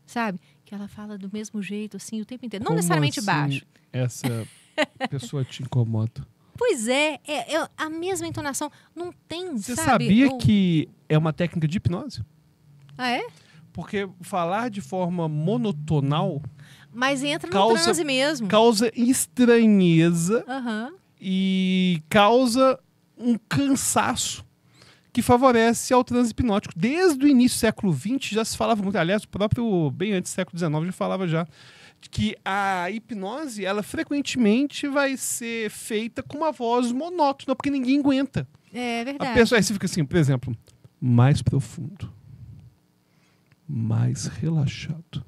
sabe? Que ela fala do mesmo jeito, assim, o tempo inteiro. Não necessariamente baixo. Essa pessoa te incomoda? Pois é a mesma entonação. Não tem, Você sabe? sabia que é uma técnica de hipnose? Ah, é? Porque falar de forma monotonal... Mas entra no transe mesmo. Causa estranheza e causa um cansaço que favorece ao transe hipnótico. Desde o início do século XX já se falava muito, aliás, o próprio, bem antes do século XIX, já falava já, que a hipnose, ela frequentemente vai ser feita com uma voz monótona, porque ninguém aguenta. É verdade. A pessoa aí fica assim, por exemplo, mais profundo, mais relaxado,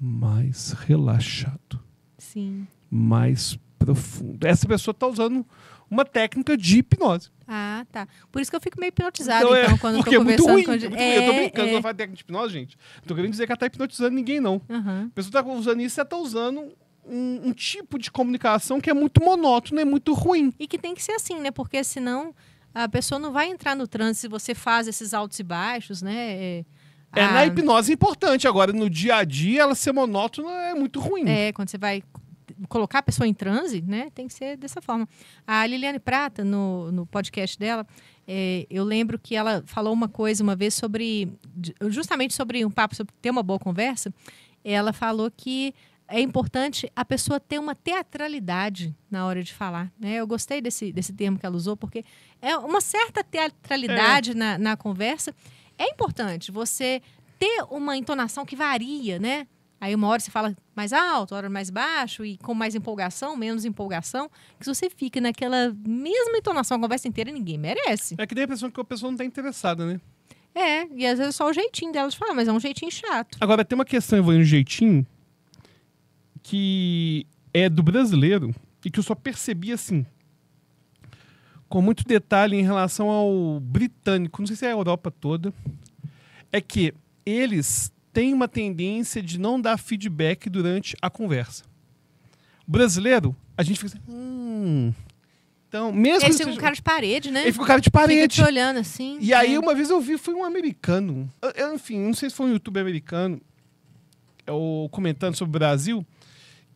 mais relaxado, sim, mais profundo. Essa pessoa está usando uma técnica de hipnose. Ah, tá. Por isso que eu fico meio hipnotizada, então, quando eu tô conversando muito ruim, com... eu tô brincando, não faz técnica de hipnose, gente. Não tô querendo dizer que ela tá hipnotizando ninguém, não. A pessoa tá usando isso, ela tá usando um tipo de comunicação que é muito monótono, é muito ruim. E que tem que ser assim, né? Porque senão a pessoa não vai entrar no transe se você faz esses altos e baixos, né? Na hipnose é importante. Agora, no dia a dia, ela ser monótona é muito ruim. Quando você vai colocar a pessoa em transe, né? Tem que ser dessa forma. A Liliane Prata, no podcast dela, eu lembro que ela falou uma coisa uma vez justamente sobre um papo, sobre ter uma boa conversa. Ela falou que é importante a pessoa ter uma teatralidade na hora de falar, né? Eu gostei desse termo que ela usou, porque é uma certa teatralidade na conversa. É importante você ter uma entonação que varia, né? Aí uma hora você fala mais alto, outra mais baixo, e com mais empolgação, menos empolgação, que se você fica naquela mesma entonação a conversa inteira, ninguém merece. É que tem a impressão que a pessoa não está interessada, né? E às vezes é só o jeitinho dela de falar, mas é um jeitinho chato. Agora, tem uma questão envolvendo jeitinho que é do brasileiro e que eu só percebi assim, com muito detalhe em relação ao britânico, não sei se é a Europa toda, é que eles têm uma tendência de não dar feedback durante a conversa. O brasileiro, a gente fica assim, Então, mesmo Ele que fica seja... um cara de parede, né? Ele fica um cara de Fica parede. te olhando assim. E aí, uma vez eu vi, foi um americano. Enfim, não sei se foi um youtuber americano, ou comentando sobre o Brasil,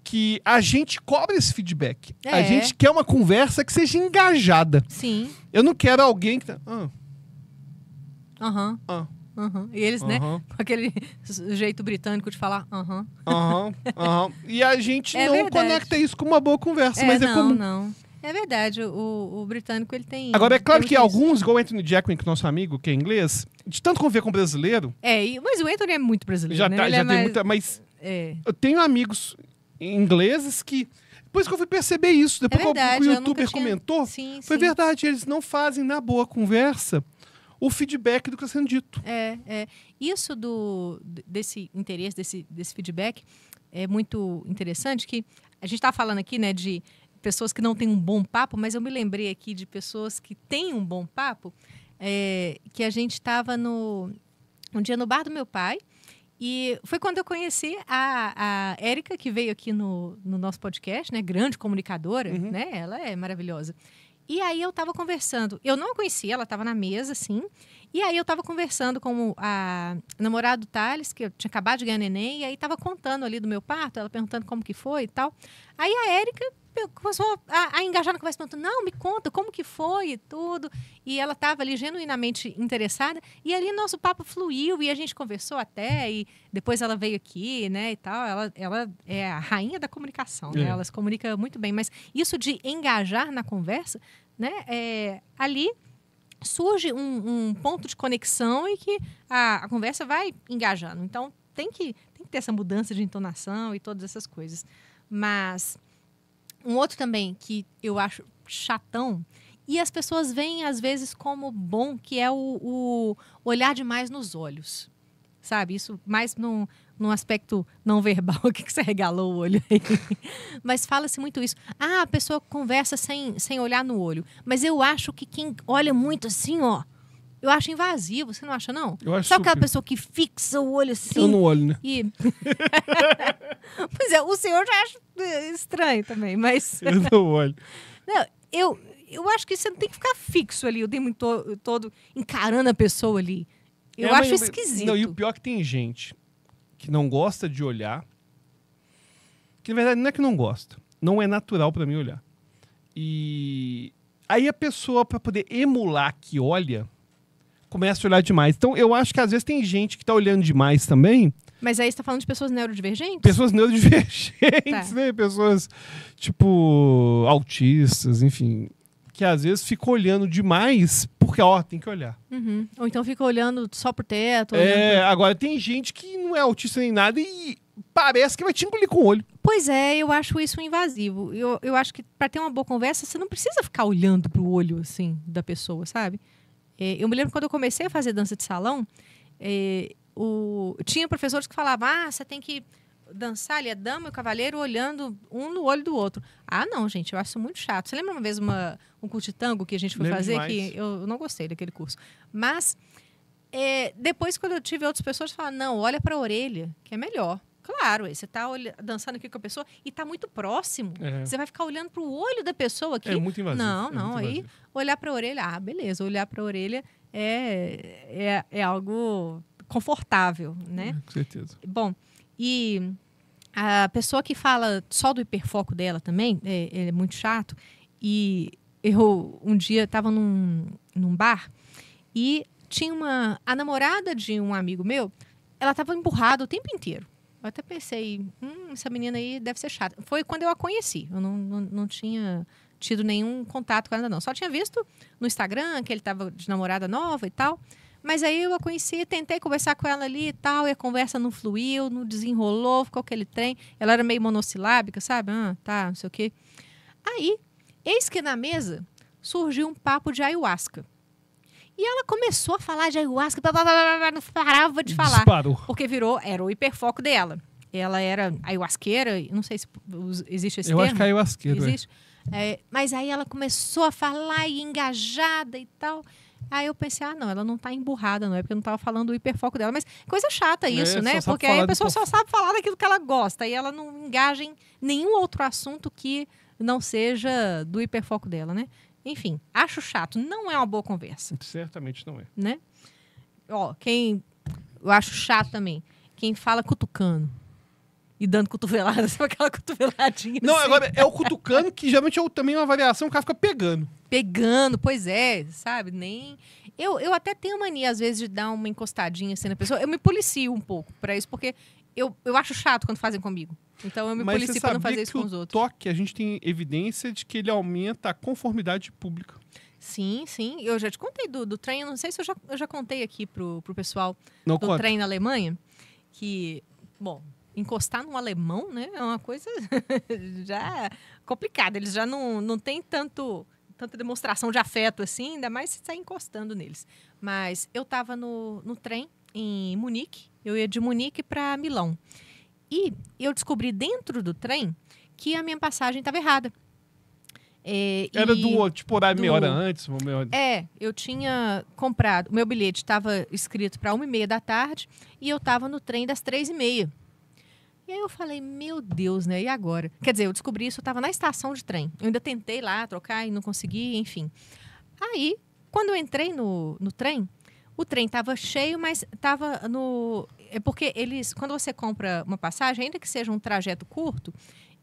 que a gente cobra esse feedback. A gente quer uma conversa que seja engajada. Sim. Eu não quero alguém que tá... Aham. E eles, né, Aham. com aquele jeito britânico de falar aham. E a gente É não verdade. conecta isso com uma boa conversa, mas é comum. Não. É verdade, o britânico, ele tem... Agora, é claro tem que muito isso. alguns, igual o Anthony Jackman, que é nosso amigo, que é inglês, de tanto conviver com brasileiro, Mas o Anthony é muito brasileiro, já, né? tá, Ele já é tem mais... muita... Mas É. eu tenho amigos ingleses que... Depois que eu fui perceber isso, depois que verdade, o eu youtuber nunca tinha- comentou, Sim, foi sim. verdade, eles não fazem na boa conversa o feedback do que está sendo dito. Isso desse interesse, desse feedback, é muito interessante, que a gente está falando aqui, né, de pessoas que não têm um bom papo, mas eu me lembrei aqui de pessoas que têm um bom papo, que a gente estava um dia no bar do meu pai, e foi quando eu conheci a Érica, que veio aqui no nosso podcast, né, grande comunicadora, né, ela é maravilhosa. E aí eu estava conversando, eu não a conhecia, ela estava na mesa, assim, e aí eu estava conversando com a namorada do Thales, que eu tinha acabado de ganhar neném, e aí estava contando ali do meu parto, ela perguntando como que foi e tal. Aí a Érica começou a engajar na conversa, perguntando, não, me conta, como que foi e tudo. E ela estava ali genuinamente interessada, e ali nosso papo fluiu, e a gente conversou até, e depois ela veio aqui, né, e tal. Ela é a rainha da comunicação, né? Ela se comunica muito bem, mas isso de engajar na conversa, né, ali surge um ponto de conexão e que a conversa vai engajando. Então, tem que ter essa mudança de entonação e todas essas coisas. Mas um outro também que eu acho chatão, e as pessoas veem às vezes como bom, que é o olhar demais nos olhos. Sabe? Isso mais num aspecto não verbal, o que você regalou o olho aí. Mas fala-se muito isso. A pessoa conversa sem olhar no olho. Mas eu acho que quem olha muito assim, ó, eu acho invasivo, você não acha, não? Eu acho Sabe aquela super. pessoa que fixa o olho assim? Eu não olho, né? E... Pois é, o senhor já acha estranho também, mas... Eu não olho. Não, eu acho que você não tem que ficar fixo ali o tempo todo encarando a pessoa ali. Eu acho esquisito. Não, e o pior é que tem gente que não gosta de olhar, que na verdade não é que não gosta, não é natural pra mim olhar. E aí a pessoa, pra poder emular que olha, começa a olhar demais. Então eu acho que às vezes tem gente que tá olhando demais também. Mas aí você tá falando de pessoas neurodivergentes? Pessoas neurodivergentes, Tá. né? Pessoas, tipo, autistas, enfim, que às vezes ficam olhando demais porque, ó, tem que olhar. Uhum. Ou então fica olhando só pro teto. Agora tem gente que não é autista nem nada e parece que vai te engolir com o olho. Pois é, eu acho isso invasivo. Eu acho que para ter uma boa conversa, você não precisa ficar olhando pro olho, assim, da pessoa, sabe? Eu me lembro quando eu comecei a fazer dança de salão, tinha professores que falavam, você tem que dançar ali a dama e o cavaleiro olhando um no olho do outro. Ah, não, gente, eu acho isso muito chato. Você lembra uma vez um curso de tango que a gente foi Lembro fazer? demais. Que eu não gostei daquele curso. Mas, depois, quando eu tive outras pessoas que falaram, não, olha para a orelha, que é melhor. Claro, você está dançando aqui com a pessoa e está muito próximo. Você vai ficar olhando para o olho da pessoa aqui. É muito invasivo. Não, aí olhar para a orelha, beleza, olhar para a orelha é algo confortável, né? Com certeza. Bom, e a pessoa que fala só do hiperfoco dela também, é muito chato. E eu um dia estava num bar e tinha a namorada de um amigo meu, ela estava emburrada o tempo inteiro. Eu até pensei, essa menina aí deve ser chata. Foi quando eu a conheci. Eu não tinha tido nenhum contato com ela, não. Só tinha visto no Instagram que ele estava de namorada nova e tal. Mas aí eu a conheci, tentei conversar com ela ali e tal, e a conversa não fluiu, não desenrolou, ficou aquele trem. Ela era meio monossilábica, sabe? Tá, não sei o quê. Aí, eis que na mesa surgiu um papo de ayahuasca. E ela começou a falar de ayahuasca, não parava de falar. Disparou. Porque era o hiperfoco dela. Ela era ayahuasqueira, não sei se existe esse Eu termo. acho que é ayahuasqueiro. Existe. Mas aí ela começou a falar e engajada e tal. Aí eu pensei, não, ela não tá emburrada, não é porque eu não tava falando do hiperfoco dela. Mas coisa chata isso, né? só sabe Porque aí falar a pessoa do só sabe falar daquilo que ela gosta. E ela não engaja em nenhum outro assunto que não seja do hiperfoco dela, né? Enfim, acho chato. Não é uma boa conversa, Certamente não é. né? Ó, eu acho chato também. Quem fala cutucando e dando cotovelada, sabe aquela cotoveladinha Não, assim? agora é o cutucando, que geralmente é também uma variação, o cara fica pegando. Pegando, pois é, sabe? Nem... Eu até tenho mania, às vezes, de dar uma encostadinha assim na pessoa. Eu me policio um pouco pra isso, porque eu acho chato quando fazem comigo. Então eu me Mas policio você pra não sabia fazer isso que com os o outros. toque, a gente tem evidência de que ele aumenta a conformidade pública. Sim, sim. Eu já te contei do trem. Eu não sei se eu já contei aqui pro pessoal Não do conta. trem na Alemanha. Que, bom, encostar num alemão, né? É uma coisa já complicada. Eles já não têm tanta demonstração de afeto assim, ainda mais se sair encostando neles. Mas eu estava no trem em Munique. Eu ia de Munique para Milão. E eu descobri dentro do trem que a minha passagem estava errada. Era do tipo horário meia hora do- antes, ou meia hora... Eu tinha comprado, o meu bilhete estava escrito para 1h30 da tarde e eu estava no trem das 3h30. E aí eu falei, meu Deus, né? E agora? Quer dizer, eu descobri isso, eu estava na estação de trem. Eu ainda tentei lá trocar e não consegui, enfim. Aí, quando eu entrei no trem, o trem estava cheio, mas estava no... É porque eles, quando você compra uma passagem, ainda que seja um trajeto curto,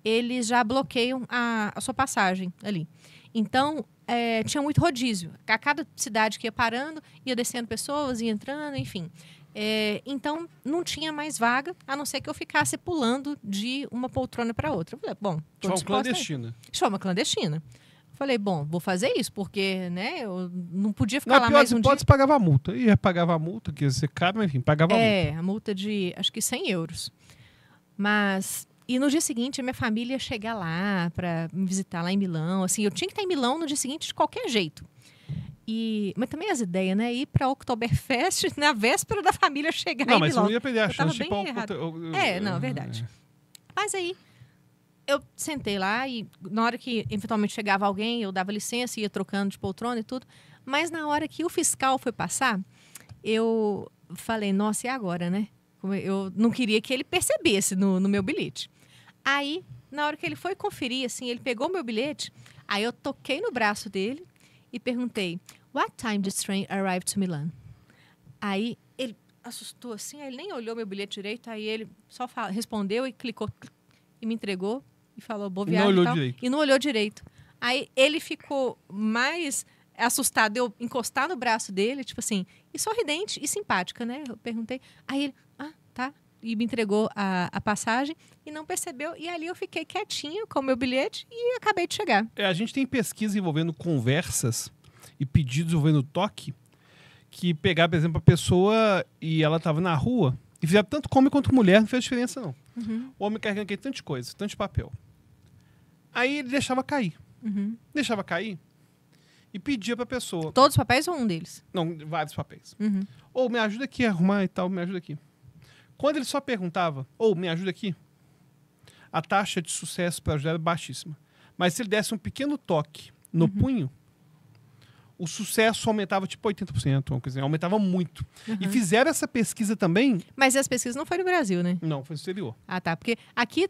eles já bloqueiam a sua passagem ali. Então, tinha muito rodízio. A cada cidade que ia parando, ia descendo pessoas, ia entrando, enfim. Então, não tinha mais vaga, a não ser que eu ficasse pulando de uma poltrona para outra. Eu falei, bom, tô Forma disposta a ir. clandestina. De forma clandestina. Falei, bom, vou fazer isso, porque, né, eu não podia ficar Na lá pior mais das um dia. hipóteses, pagava a multa. Ia pagava a multa, que ia ser caro, mas enfim, pagava a multa. A multa de, acho que 100 euros. Mas, e no dia seguinte, a minha família ia chegar lá para me visitar lá em Milão. Assim, eu tinha que estar em Milão no dia seguinte de qualquer jeito. Mas também as ideias, né? Ir para Oktoberfest na véspera da família chegar Não, em mas você Milão. não ia perder a Eu tava chance de ir bem pra errado. outra... Não, verdade. Mas aí, eu sentei lá e na hora que eventualmente chegava alguém, eu dava licença, ia trocando de poltrona e tudo. Mas na hora que o fiscal foi passar, eu falei, nossa, e agora, né? Eu não queria que ele percebesse no meu bilhete. Aí, na hora que ele foi conferir, assim, ele pegou meu bilhete, aí eu toquei no braço dele e perguntei, what time this train arrived to Milan? Aí ele assustou assim, aí ele nem olhou meu bilhete direito, aí ele só respondeu e clicou e me entregou e falou, boa viagem olhou e tal. direito. E não olhou direito. Aí ele ficou mais assustado, eu encostar no braço dele, tipo assim, e sorridente e simpática, né? Eu perguntei. Aí ele, tá. E me entregou a passagem e não percebeu. E ali eu fiquei quietinha com o meu bilhete e acabei de chegar. A gente tem pesquisa envolvendo conversas e pedidos envolvendo toque, que pegar, por exemplo, a pessoa e ela estava na rua e fizeram tanto homem quanto mulher, não fez diferença não. Uhum. O homem carregando aqui tanta coisa, tanto de papel. Aí ele deixava cair. Uhum. Deixava cair e pedia pra pessoa. Todos os papéis ou um deles? Não, vários papéis. Uhum. Ou me ajuda aqui a arrumar e tal, me ajuda aqui. Quando ele só perguntava, ou me ajuda aqui, a taxa de sucesso para ajudar era baixíssima. Mas se ele desse um pequeno toque no punho, o sucesso aumentava tipo 80%, uma coisa assim, aumentava muito. E fizeram essa pesquisa também. Mas as pesquisas não foi no Brasil, né? Não, foi no exterior. Ah, tá. Porque aqui,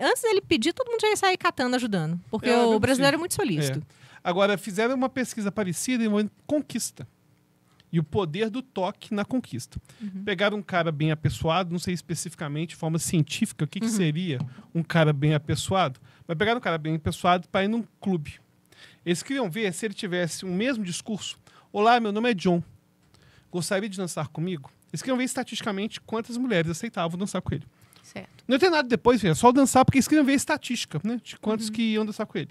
antes dele pedir, todo mundo já ia sair catando, ajudando. Porque É, o bem brasileiro é possível. muito solícito. Agora, fizeram uma pesquisa parecida envolvendo conquista. E o poder do toque na conquista. Pegaram um cara bem apessoado, não sei especificamente, de forma científica, o que, que seria um cara bem apessoado, mas pegaram um cara bem apessoado para ir num clube. Eles queriam ver se ele tivesse o mesmo discurso. Olá, meu nome é John. Gostaria de dançar comigo? Eles queriam ver estatisticamente quantas mulheres aceitavam dançar com ele. Certo. Não tem nada depois, é só dançar, porque eles queriam ver a estatística, né? De quantos que iam dançar com ele.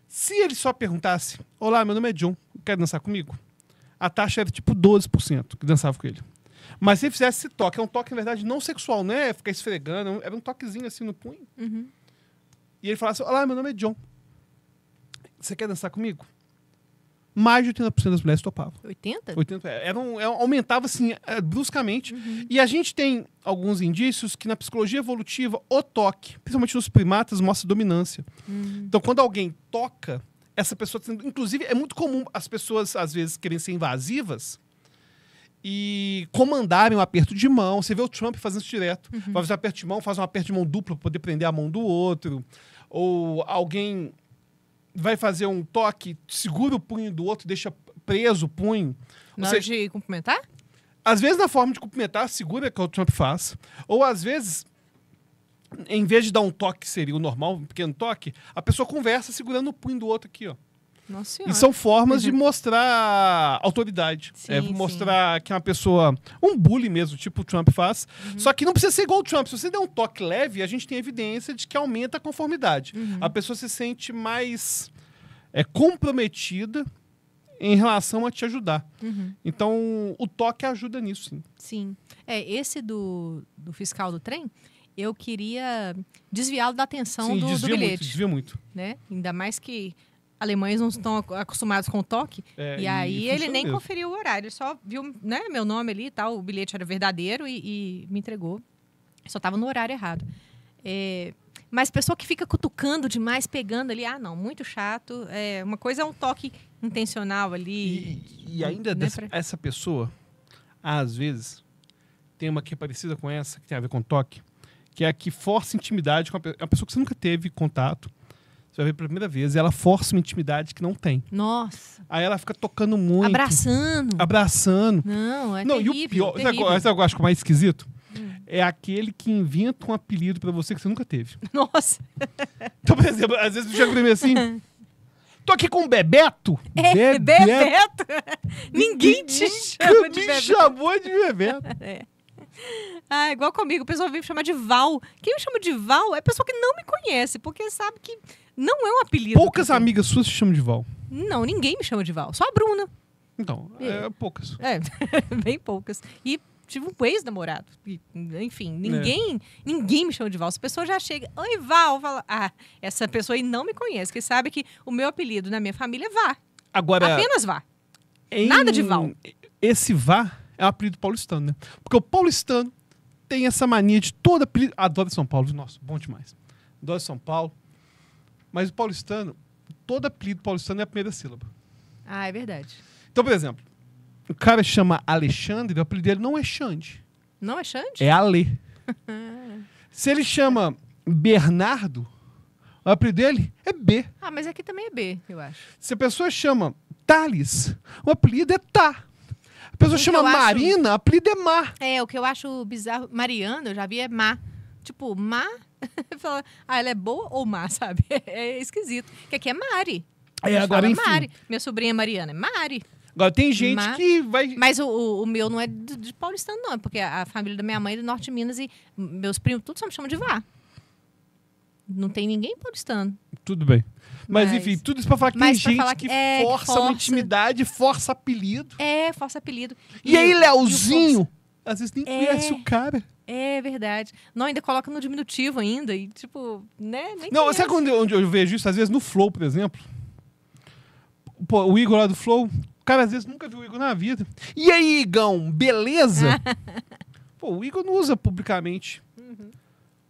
Se ele só perguntasse, olá, meu nome é John, quer dançar comigo? A taxa era tipo 12% que dançava com ele. Mas se ele fizesse esse toque, é um toque, na verdade, não sexual, né? Ficar esfregando, era um toquezinho assim no punho. E ele falasse, olá, meu nome é John. Você quer dançar comigo? Mais de 80% das mulheres topavam. 80? 80, aumentava assim bruscamente. E a gente tem alguns indícios que na psicologia evolutiva o toque, principalmente nos primatas, mostra dominância. Então, quando alguém toca, essa pessoa... Inclusive, é muito comum as pessoas, às vezes, querem ser invasivas e comandarem um aperto de mão. Você vê o Trump fazendo isso direto. Vai fazer um aperto de mão, faz um aperto de mão duplo para poder prender a mão do outro. Ou alguém vai fazer um toque, segura o punho do outro, deixa preso o punho. Na hora de cumprimentar? Às vezes, na forma de cumprimentar, segura que o Trump faz. Ou, às vezes, em vez de dar um toque, que seria o normal, um pequeno toque, a pessoa conversa segurando o punho do outro aqui, ó. Nossa Senhora. E são formas de mostrar autoridade. Sim, mostrar que é uma pessoa... Um bully mesmo, tipo o Trump faz. Só que não precisa ser igual o Trump. Se você der um toque leve, a gente tem evidência de que aumenta a conformidade. A pessoa se sente mais comprometida em relação a te ajudar. Então, o toque ajuda nisso, sim. Sim. Esse do fiscal do trem, eu queria desviá-lo da atenção do bilhete. Desvia muito. Né? Ainda mais que alemães não estão acostumados com o toque. E aí ele nem conferiu o horário. Ele só viu, né, meu nome ali e tal. O bilhete era verdadeiro e me entregou. Só estava no horário errado. Mas pessoa que fica cutucando demais, pegando ali, não, muito chato. Uma coisa é um toque intencional ali. E ainda essa pessoa, às vezes, tem uma que é parecida com essa, que tem a ver com toque, que é a que força intimidade com a pessoa que você nunca teve contato. Você vai ver pela primeira vez, e ela força uma intimidade que não tem. Nossa. Aí ela fica tocando muito. Abraçando. Não, terrível, e o pior, terrível. sabe o que eu acho mais esquisito? É aquele que inventa um apelido pra você que você nunca teve. Nossa. Então, por exemplo, às vezes tu chega pra mim assim, tô aqui com o Bebeto. Bebeto. Ninguém te chama de Bebeto. Me chamou de Bebeto. Igual comigo, o pessoal vem me chamar de Val. Quem me chama de Val é pessoa que não me conhece, porque sabe que não é um apelido. Poucas amigas suas se chamam de Val. Não, ninguém me chama de Val. Só a Bruna. Então, poucas. Bem poucas. E tive um ex-namorado. Enfim, ninguém me chama de Val. Se a pessoa já chega, oi, Val, fala, essa pessoa aí não me conhece, porque sabe que o meu apelido na minha família é Vá. Agora, apenas Vá. Nada de Val. Esse Vá é um apelido paulistano, né? Porque o paulistano tem essa mania de todo apelido. Adoro São Paulo, nossa, bom demais. Adoro São Paulo. Mas o paulistano, todo apelido paulistano é a primeira sílaba. É verdade. Então, por exemplo, o cara chama Alexandre, o apelido dele não é Xande. Não é Xande? É Ale. Se ele chama Bernardo, o apelido dele é B. Mas aqui também é B, eu acho. Se a pessoa chama Thales, o apelido é Tá. A pessoa chama Marina, o apelido é Má. O que eu acho bizarro, Mariana, eu já vi, é Má. Tipo, Má, fala, ela é boa ou má, sabe? É esquisito. Porque aqui é Mari. Agora, enfim. Mari. Minha sobrinha Mariana é Mari. Agora, tem gente que vai... Mas o meu não é de paulistano, não. É porque a família da minha mãe é do norte de Minas e meus primos, todos só me chamam de Vá. Não tem ninguém paulistano. Tudo bem. Mas enfim, tudo isso pra falar que tem gente que força uma intimidade, força apelido. Força apelido. E aí, Leozinho, às vezes nem conhece o cara. É verdade. Não, ainda coloca no diminutivo ainda. E tipo, né? Nem não, conhece. sabe onde eu vejo isso? Às vezes no Flow, por exemplo. Pô, o Igor lá do Flow, o cara às vezes nunca viu o Igor na vida. E aí, Igão, beleza? Pô, o Igor não usa publicamente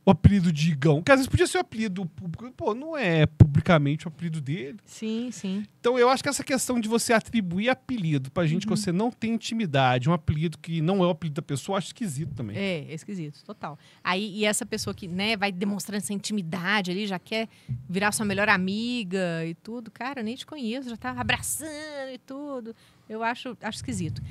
o apelido de Igão, que às vezes podia ser o apelido público. Pô, não é publicamente o apelido dele. Sim, sim. Então eu acho que essa questão de você atribuir apelido pra gente que você não tem intimidade, um apelido que não é o apelido da pessoa, eu acho esquisito também. É esquisito, total. Aí, e essa pessoa que, né, vai demonstrando essa intimidade ali, já quer virar sua melhor amiga e tudo, cara, eu nem te conheço, já tá abraçando e tudo. Eu acho esquisito.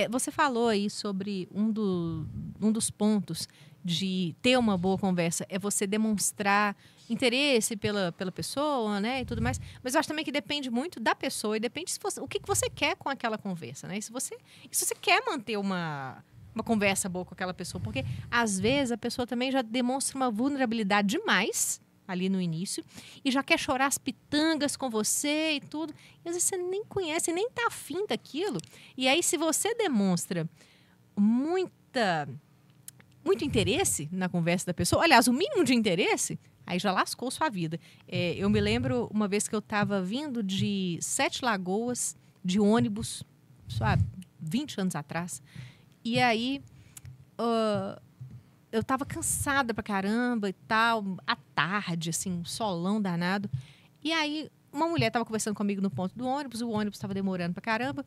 Você falou aí sobre um dos pontos de ter uma boa conversa é você demonstrar interesse pela pessoa, né, e tudo mais. Mas eu acho também que depende muito da pessoa e depende o que você quer com aquela conversa, né? E se você quer manter uma conversa boa com aquela pessoa, porque às vezes a pessoa também já demonstra uma vulnerabilidade demais ali no início e já quer chorar as pitangas com você e tudo. E às vezes você nem conhece, nem tá afim daquilo. E aí se você demonstra muito interesse na conversa da pessoa, aliás, o mínimo de interesse, aí já lascou sua vida. Eu me lembro uma vez que eu estava vindo de Sete Lagoas, de ônibus, há 20 anos atrás, e aí eu estava cansada pra caramba e tal, à tarde, assim, um solão danado, e aí uma mulher estava conversando comigo no ponto do ônibus, o ônibus estava demorando pra caramba,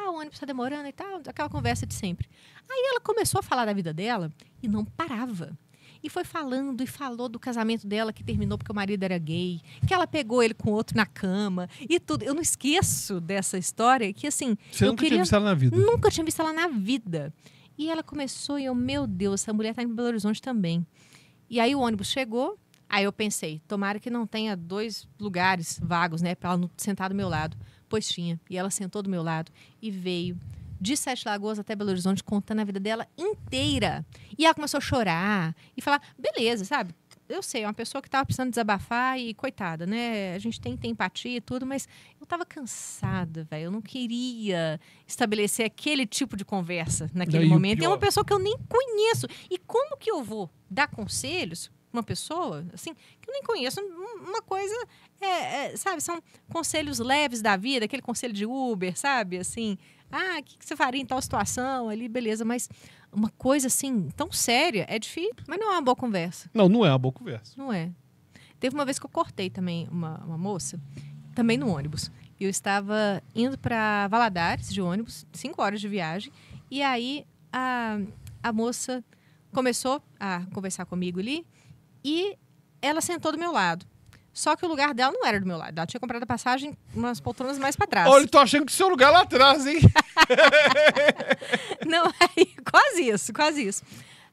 o ônibus está demorando e tal, aquela conversa de sempre. Aí ela começou a falar da vida dela e não parava. E foi falando e falou do casamento dela que terminou porque o marido era gay, que ela pegou ele com outro na cama e tudo. Eu não esqueço dessa história que, assim... Você nunca tinha visto ela na vida? Nunca tinha visto ela na vida. E ela começou e eu, meu Deus, essa mulher tá em Belo Horizonte também. E aí o ônibus chegou, aí eu pensei, tomara que não tenha 2 lugares vagos, né, pra ela não sentar do meu lado. Pois tinha. E ela sentou do meu lado e veio de Sete Lagoas até Belo Horizonte contando a vida dela inteira. E ela começou a chorar e falar, beleza, sabe? Eu sei, é uma pessoa que estava precisando desabafar e coitada, né? A gente tem que ter empatia e tudo, mas eu estava cansada, velho. Eu não queria estabelecer aquele tipo de conversa naquele momento. É uma pessoa que eu nem conheço. E como que eu vou dar conselhos pra uma pessoa, assim, que eu nem conheço? Uma coisa, sabe? São conselhos leves da vida, aquele conselho de Uber, sabe? Assim, o que você faria em tal situação ali, beleza, mas uma coisa assim, tão séria, é difícil, mas não é uma boa conversa. Não é uma boa conversa. Não é. Teve uma vez que eu cortei também uma moça, também no ônibus. Eu estava indo para Valadares de ônibus, 5 horas de viagem, e aí a moça começou a conversar comigo ali e ela sentou do meu lado. Só que o lugar dela não era do meu lado. Ela tinha comprado a passagem umas poltronas mais pra trás. Olha, tô achando que seu lugar é lá atrás, hein? Não, aí, quase isso.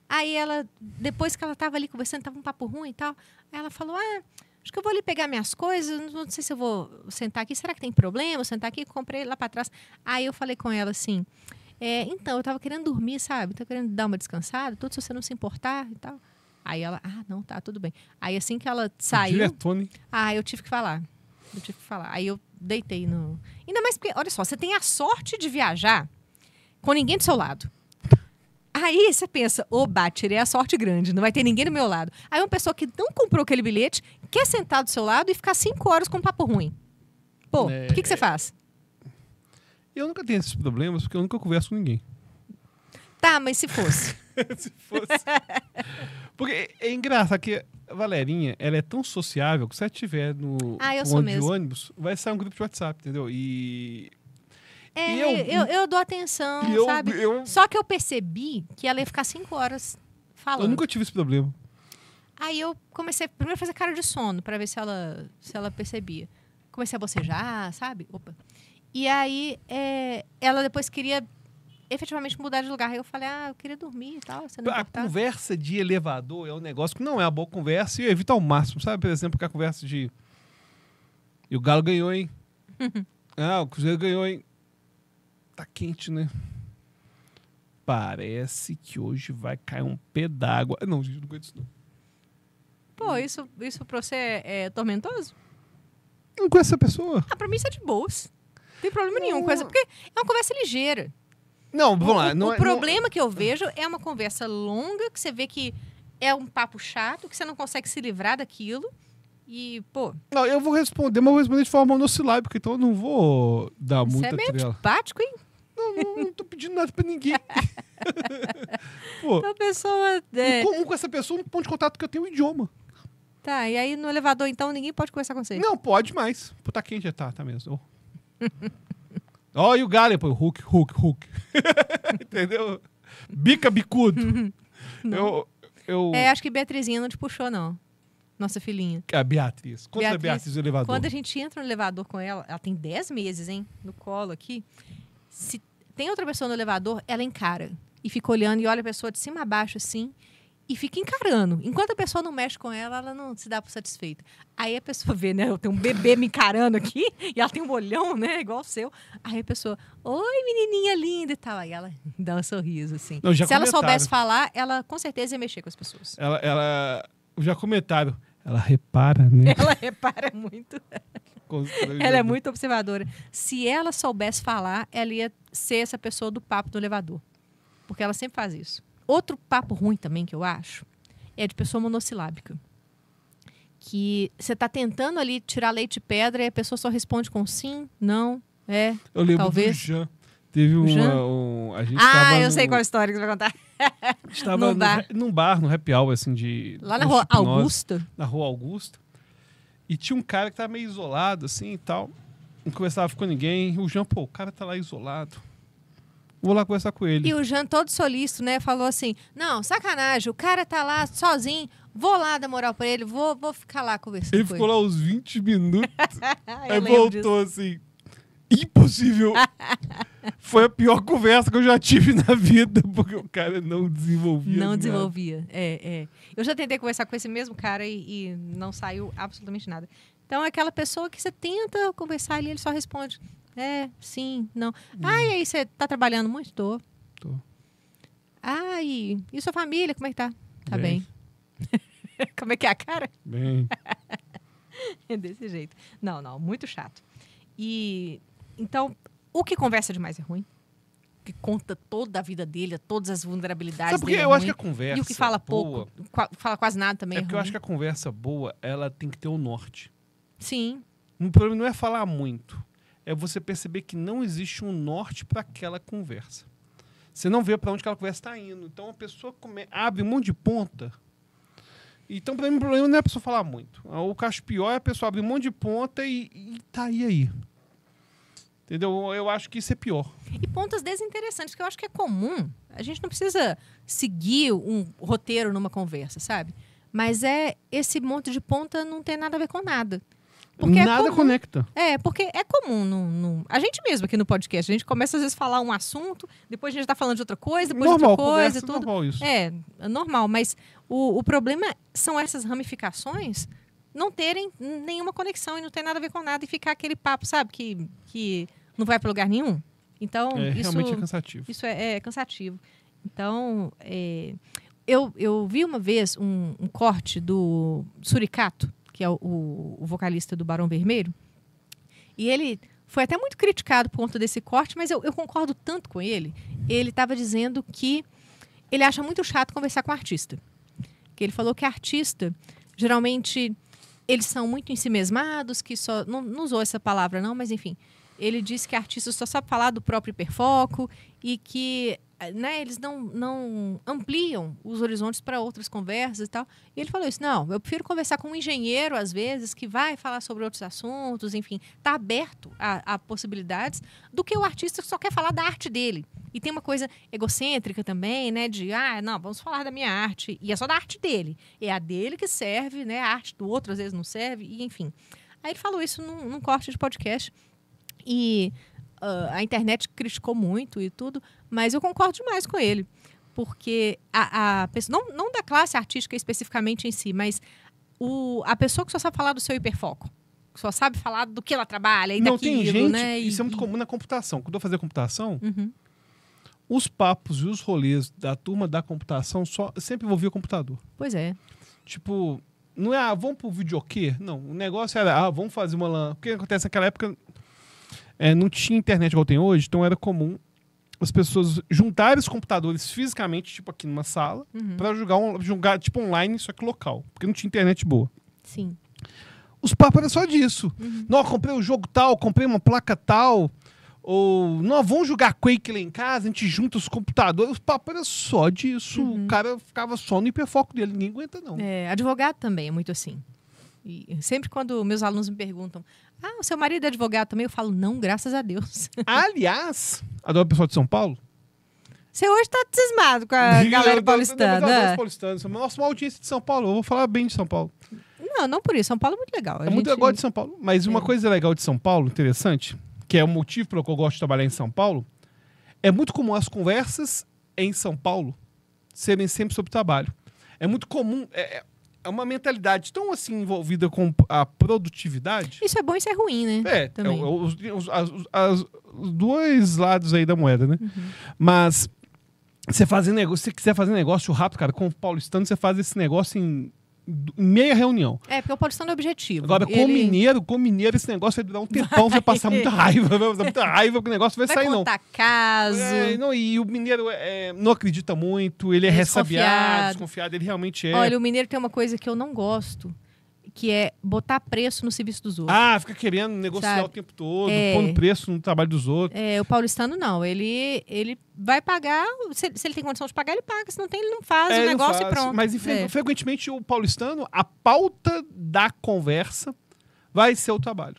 Aí ela, depois que ela tava ali conversando, tava um papo ruim e tal, aí ela falou, acho que eu vou ali pegar minhas coisas, não sei se eu vou sentar aqui, será que tem problema eu sentar aqui? Comprei lá pra trás. Aí eu falei com ela assim, então, eu tava querendo dormir, sabe? Tô querendo dar uma descansada, tudo se você não se importar e tal. Aí ela, não, tá, tudo bem. Aí assim que ela saiu... Diretone. Eu tive que falar. Aí eu deitei no... Ainda mais porque, olha só, você tem a sorte de viajar com ninguém do seu lado. Aí você pensa, tirei a sorte grande, não vai ter ninguém do meu lado. Aí uma pessoa que não comprou aquele bilhete quer sentar do seu lado e ficar 5 horas com um papo ruim. Pô, o que você faz? Eu nunca tenho esses problemas porque eu nunca converso com ninguém. Tá, mas se fosse... Se fosse... Porque é engraçado que a Valerinha, ela é tão sociável que se ela estiver no ponto de ônibus, vai sair um grupo de WhatsApp, entendeu? Eu dou atenção, sabe? Só que eu percebi que ela ia ficar 5 horas falando. Eu nunca tive esse problema. Aí eu comecei primeiro a fazer cara de sono, pra ver se ela percebia. Comecei a bocejar, sabe? Opa. E aí, ela depois queria... efetivamente mudar de lugar. Aí eu falei, eu queria dormir e tal. A conversa de elevador é um negócio que não é uma boa conversa e eu evito ao máximo, sabe? Por exemplo, que a conversa de... E o Galo ganhou, hein? O Cruzeiro ganhou, hein? Tá quente, né? Parece que hoje vai cair um pé d'água. Não, gente, não aguento isso não. Pô, isso pra você é tormentoso? Eu não conheço essa pessoa. Pra mim isso é de boas. Não tem problema nenhum com essa, porque é uma conversa ligeira. Não, vamos lá. O problema que eu vejo é uma conversa longa, que você vê que é um papo chato, que você não consegue se livrar daquilo. E, pô... Não, eu vou responder, mas eu vou responder de forma monossilábica, então eu não vou dar muita trela. Você é meio antipático, hein? Não tô pedindo nada pra ninguém. Pô, a pessoa... Em comum com essa pessoa, um ponto de contato que eu tenho é o idioma. Tá, e aí no elevador, então, ninguém pode conversar com você? Não, pode mais. Pô, tá quente, tá mesmo. E o Galo, pô, Hulk. Entendeu? Bica bicudo. Acho que Beatrizinha não te puxou, não. Nossa filhinha. A Beatriz. Quanto é a Beatriz no elevador? Quando a gente entra no elevador com ela tem 10 meses, hein? No colo aqui. Se tem outra pessoa no elevador, ela encara. E fica olhando e olha a pessoa de cima a baixo, assim. E fica encarando. Enquanto a pessoa não mexe com ela, ela não se dá por satisfeita. Aí a pessoa vê, né? Eu tenho um bebê me encarando aqui e ela tem um olhão, né? Igual o seu. Aí a pessoa, oi, menininha linda e tal. Aí ela dá um sorriso, assim. Não, se ela soubesse falar, ela com certeza ia mexer com as pessoas. Ela já comentaram. Ela repara, né? Ela repara muito. Ela é muito observadora. Se ela soubesse falar, ela ia ser essa pessoa do papo do elevador. Porque ela sempre faz isso. Outro papo ruim também que eu acho é de pessoa monossilábica. Que você está tentando ali tirar leite de pedra e a pessoa só responde com sim, não, eu lembro talvez. Do Jean. Teve a gente eu sei qual história que você vai contar. A gente estava num bar, no happy hour, assim, de... Lá na Rua Augusta? Na Rua Augusta. E tinha um cara que estava meio isolado, assim, e tal. Não conversava com ninguém. E o Jean, o cara tá lá isolado. Vou lá conversar com ele. E o Jean, todo solícito, né, falou assim, não, sacanagem, o cara tá lá sozinho, vou lá dar moral pra ele, vou ficar lá conversando Ele com ficou lá uns 20 minutos, aí lembro voltou assim, impossível. Foi a pior conversa que eu já tive na vida, porque o cara não desenvolvia Não nada. desenvolvia, Eu já tentei conversar com esse mesmo cara e não saiu absolutamente nada. Então, é aquela pessoa que você tenta conversar e ele só responde, sim, não. E aí, você tá trabalhando muito? Tô. E sua família, como é que tá? Tá bem. Como é que é a cara? Bem. É desse jeito. Não, muito chato. E, então, o que conversa demais é ruim. O que conta toda a vida dele, todas as vulnerabilidades Sabe porque dele é eu ruim. acho que a conversa E o que fala boa, pouco, fala quase nada também é é porque ruim. eu acho que a conversa boa, ela tem que ter um norte. Sim. O problema não é falar muito, é você perceber que não existe um norte para aquela conversa. Você não vê para onde aquela conversa está indo. Então a pessoa abre um monte de ponta. Então, para mim, o problema não é a pessoa falar muito. O que eu acho pior é a pessoa abrir um monte de ponta e tá aí. Entendeu? Eu acho que isso é pior. E pontas desinteressantes, que eu acho que é comum. A gente não precisa seguir um roteiro numa conversa, sabe? Mas esse monte de ponta não tem nada a ver com nada. Porque Nada conecta. Porque é comum. A gente mesmo aqui no podcast, a gente começa às vezes a falar um assunto, depois a gente tá falando de outra coisa, depois Normal, de outra coisa, tudo. Normal isso. É normal, mas o problema são essas ramificações não terem nenhuma conexão e não ter nada a ver com nada e ficar aquele papo, sabe, que não vai para lugar nenhum. Então, realmente é cansativo. Isso é cansativo. Então, eu vi uma vez um corte do Suricato, que é o vocalista do Barão Vermelho, e ele foi até muito criticado por conta desse corte, mas eu concordo tanto com ele. Ele estava dizendo que ele acha muito chato conversar com artista. Que ele falou que artista, geralmente, eles são muito ensimesmados, que só... Não usou essa palavra não, mas enfim. Ele disse que artista só sabe falar do próprio hiperfoco e que eles não ampliam os horizontes para outras conversas e tal. E ele falou isso, não, eu prefiro conversar com um engenheiro, às vezes, que vai falar sobre outros assuntos, enfim, está aberto a possibilidades, do que o artista que só quer falar da arte dele. E tem uma coisa egocêntrica também, né, de, não, vamos falar da minha arte, e é só da arte dele. É a dele que serve, né, a arte do outro às vezes não serve, e enfim. Aí ele falou isso num corte de podcast, e a internet criticou muito e tudo, mas eu concordo demais com ele, porque a pessoa, não da classe artística especificamente em si, mas a pessoa que só sabe falar do seu hiperfoco, que só sabe falar do que ela trabalha e não, daquilo, tem gente, né? Isso é muito comum na computação. Quando eu fazia computação, os papos e os rolês da turma da computação sempre envolvia computador. Pois é. Tipo, não é, vamos pro videokê? Não, o negócio era, vamos fazer uma LAN. O que acontece naquela época... não tinha internet igual tem hoje, então era comum as pessoas juntarem os computadores fisicamente, tipo aqui numa sala, para jogar tipo online, só que local, porque não tinha internet boa. Sim. Os papos eram só disso. Não, comprei um jogo tal, comprei uma placa tal, ou não, vamos jogar Quake lá em casa, a gente junta os computadores. Os papos eram só disso. O cara ficava só no hiperfoco dele, ninguém aguenta não. Advogado também é muito assim. E sempre quando meus alunos me perguntam, o seu marido é advogado também? Eu falo, não, graças a Deus. Aliás, adoro o pessoal de São Paulo. Você hoje tá cismado com a galera paulistana. Eu adoro paulistanos. Nossa, uma audiência de São Paulo. Eu vou falar bem de São Paulo. Não por isso. São Paulo é muito legal. Muito legal de São Paulo. Mas uma coisa legal de São Paulo, interessante, que é o motivo pelo qual eu gosto de trabalhar em São Paulo, é muito comum as conversas em São Paulo serem sempre sobre trabalho. É muito comum... É uma mentalidade tão assim envolvida com a produtividade. Isso é bom e isso é ruim, né? Também. Os dois lados aí da moeda, né? Mas se você quiser fazer negócio rápido, cara, com o paulistano, você faz esse negócio em meia reunião. Porque o paulistano é objetivo. Agora, com mineiro, esse negócio vai durar um tempão, você vai passar muita raiva, porque o negócio vai sair, não. Vai contar caso. E o mineiro não acredita muito, ele é ressabiado, desconfiado, ele realmente é. Olha, o mineiro tem uma coisa que eu não gosto, que é botar preço no serviço dos outros. Fica querendo negociar o tempo todo, pondo preço no trabalho dos outros. O paulistano não, ele vai pagar, se ele tem condição de pagar, ele paga, se não tem, ele não faz o negócio e pronto. Mas, frequentemente, o paulistano, a pauta da conversa vai ser o trabalho.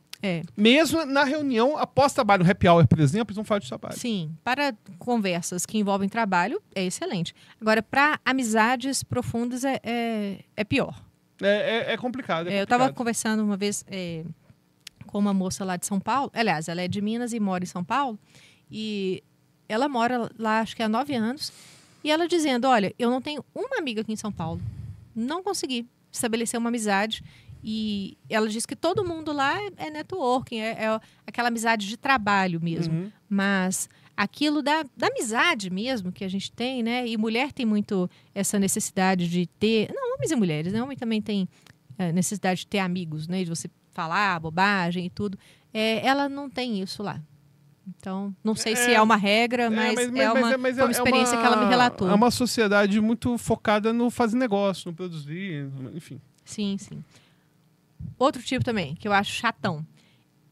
Mesmo na reunião, após trabalho, happy hour, por exemplo, eles não falam de trabalho. Sim, para conversas que envolvem trabalho, é excelente. Agora, para amizades profundas, é pior. É complicado. Eu estava conversando uma vez com uma moça lá de São Paulo. Aliás, ela é de Minas e mora em São Paulo. E ela mora lá, acho que há 9 anos. E ela dizendo, olha, eu não tenho uma amiga aqui em São Paulo. Não consegui estabelecer uma amizade. E ela diz que todo mundo lá é networking, é aquela amizade de trabalho mesmo. Uhum. Mas aquilo da amizade mesmo que a gente tem, né? E mulher tem muito essa necessidade de ter... Não, homens e mulheres, né? Homem também tem necessidade de ter amigos, né? De você falar bobagem e tudo. Ela não tem isso lá. Então, não sei se é uma regra, mas foi uma experiência que ela me relatou. É uma sociedade muito focada no fazer negócio, no produzir, enfim. Sim, sim. Outro tipo também, que eu acho chatão,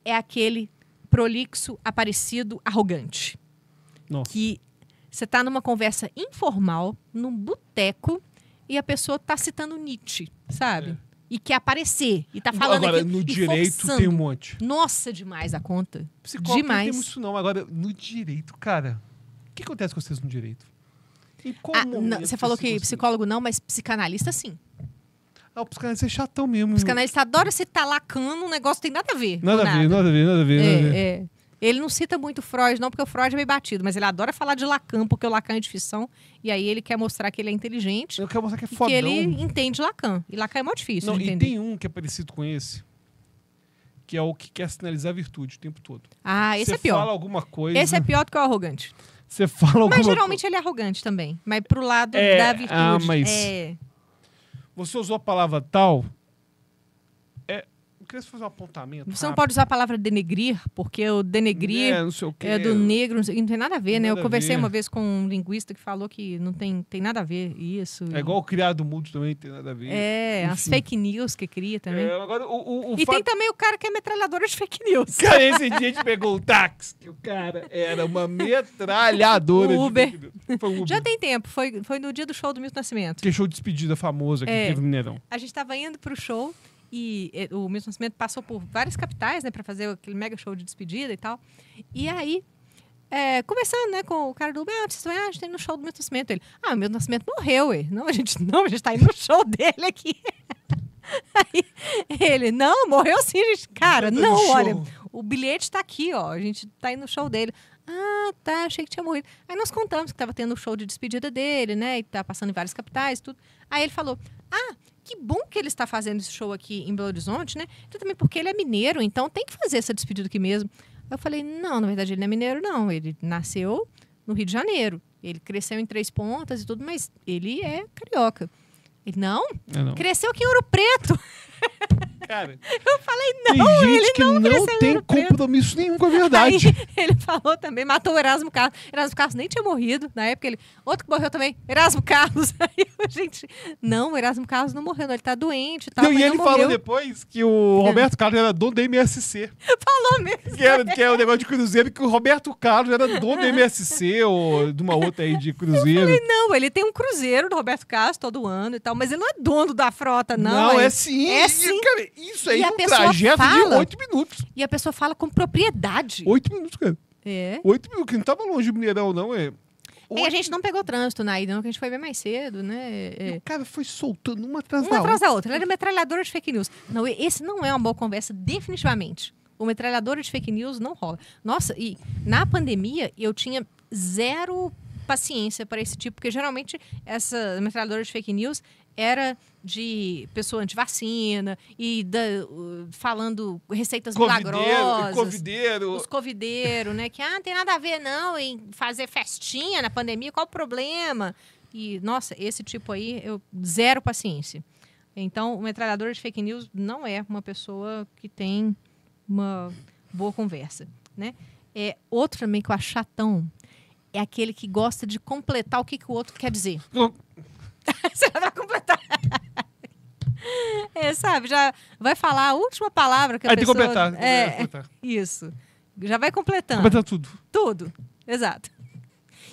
é aquele prolixo, aparecido, arrogante. Nossa. Que você está numa conversa informal, num boteco, e a pessoa está citando Nietzsche, sabe? E quer aparecer. E tá falando agora, aquilo, no direito forçando. tem um monte. Nossa, demais a conta. Psicólogo demais. não tem isso não. Agora, no direito, cara, o que acontece com vocês no direito? Em qual momento Você falou que vocês psicólogo não, mas psicanalista sim. o psicanalista é chatão mesmo. O psicanalista adora citar Lacan, um negócio tem nada a ver. Nada a ver. Ele não cita muito Freud, não, porque o Freud é meio batido, mas ele adora falar de Lacan, porque o Lacan é de ficção, e aí ele quer mostrar que ele é inteligente. Eu quero mostrar que é e fodão. que ele entende Lacan. E Lacan é muito difícil de E entender. tem um que é parecido com esse, que é o que quer sinalizar virtude o tempo todo. Esse Você é pior. fala alguma coisa... Esse é pior do que o arrogante. Você fala alguma Mas geralmente ele é arrogante também. Mas pro lado da virtude. mas... Você usou a palavra tal... Eu queria fazer um apontamento. Você não pode usar a palavra denegrir, porque o denegrir não sei o quê. é do negro, não tem nada a ver, né? Nada Eu conversei a ver. uma vez com um linguista que falou que não tem nada a ver isso. É igual o criado mudo também, tem nada a ver. As fake news que cria também. Agora, E tem também o cara que é metralhadora de fake news. Cara, esse dia a gente pegou o táxi, que o cara era uma metralhadora Uber. de fake news. Foi Uber. Já tem tempo, foi no dia do show do Milton Nascimento. Que é show de despedida famoso aqui, teve no Mineirão. A gente estava indo pro show e o Milton Nascimento passou por várias capitais, né, para fazer aquele mega show de despedida e tal. E aí, conversando, né, com o cara do Uber, vocês vão, a gente tá indo no show do Milton Nascimento. Ele, o Milton Nascimento morreu, ué. Não, a gente tá indo no show dele aqui. Aí ele, não, morreu sim, gente. Cara, não, olha, o bilhete tá aqui, ó. A gente tá indo no show dele. Tá, achei que tinha morrido. Aí nós contamos que tava tendo o show de despedida dele, né, e tá passando em várias capitais e tudo. Aí ele falou, que bom que ele está fazendo esse show aqui em Belo Horizonte, né? Então, também porque ele é mineiro, então tem que fazer essa despedida aqui mesmo. Eu falei, não, na verdade ele não é mineiro, não. Ele nasceu no Rio de Janeiro. Ele cresceu em Três Pontas e tudo, mas ele é carioca. Ele, não, cresceu aqui em Ouro Preto. Cara, eu falei, não, tem gente ele que não tem compromisso nenhum com a verdade. Aí ele falou também, matou o Erasmo Carlos. Erasmo Carlos nem tinha morrido na época. Outro que morreu também, Erasmo Carlos. Aí a gente, não, o Erasmo Carlos não morreu, não, ele tá doente e tal. E ele falou depois que o Roberto Carlos era dono da MSC. Falou mesmo. Que é o negócio de cruzeiro, que o Roberto Carlos era dono da MSC ou de uma outra aí de cruzeiro. Eu falei, não, ele tem um cruzeiro do Roberto Carlos todo ano e tal, mas ele não é dono da frota, não. Não, é sim. É sim. Cara, isso aí E é a um pessoa trajeto fala. de 8 minutos. E a pessoa fala com propriedade. 8 minutos, cara. 8 minutos, que não tava longe do Mineirão, não. E a gente não pegou trânsito na ida, não, que a gente foi bem mais cedo, né? O cara foi soltando uma atrás Uma atrás da outra. Ele era metralhadora de fake news. Não, esse não é uma boa conversa, definitivamente. O metralhadora de fake news não rola. Nossa, e na pandemia eu tinha zero paciência para esse tipo, porque geralmente essa metralhadora de fake news era de pessoa antivacina e falando receitas milagrosas. Os covideiros, né? Que não tem nada a ver, não, em fazer festinha na pandemia, qual o problema? E, nossa, esse tipo aí, eu zero paciência. Então, o metralhador de fake news não é uma pessoa que tem uma boa conversa, né? Outro também que eu acho chatão é aquele que gosta de completar o que o outro quer dizer. Você vai completar. Sabe, já vai falar a última palavra que a pessoa... Tem que completar. Isso. Já vai completando. Completar tudo. Tudo, exato.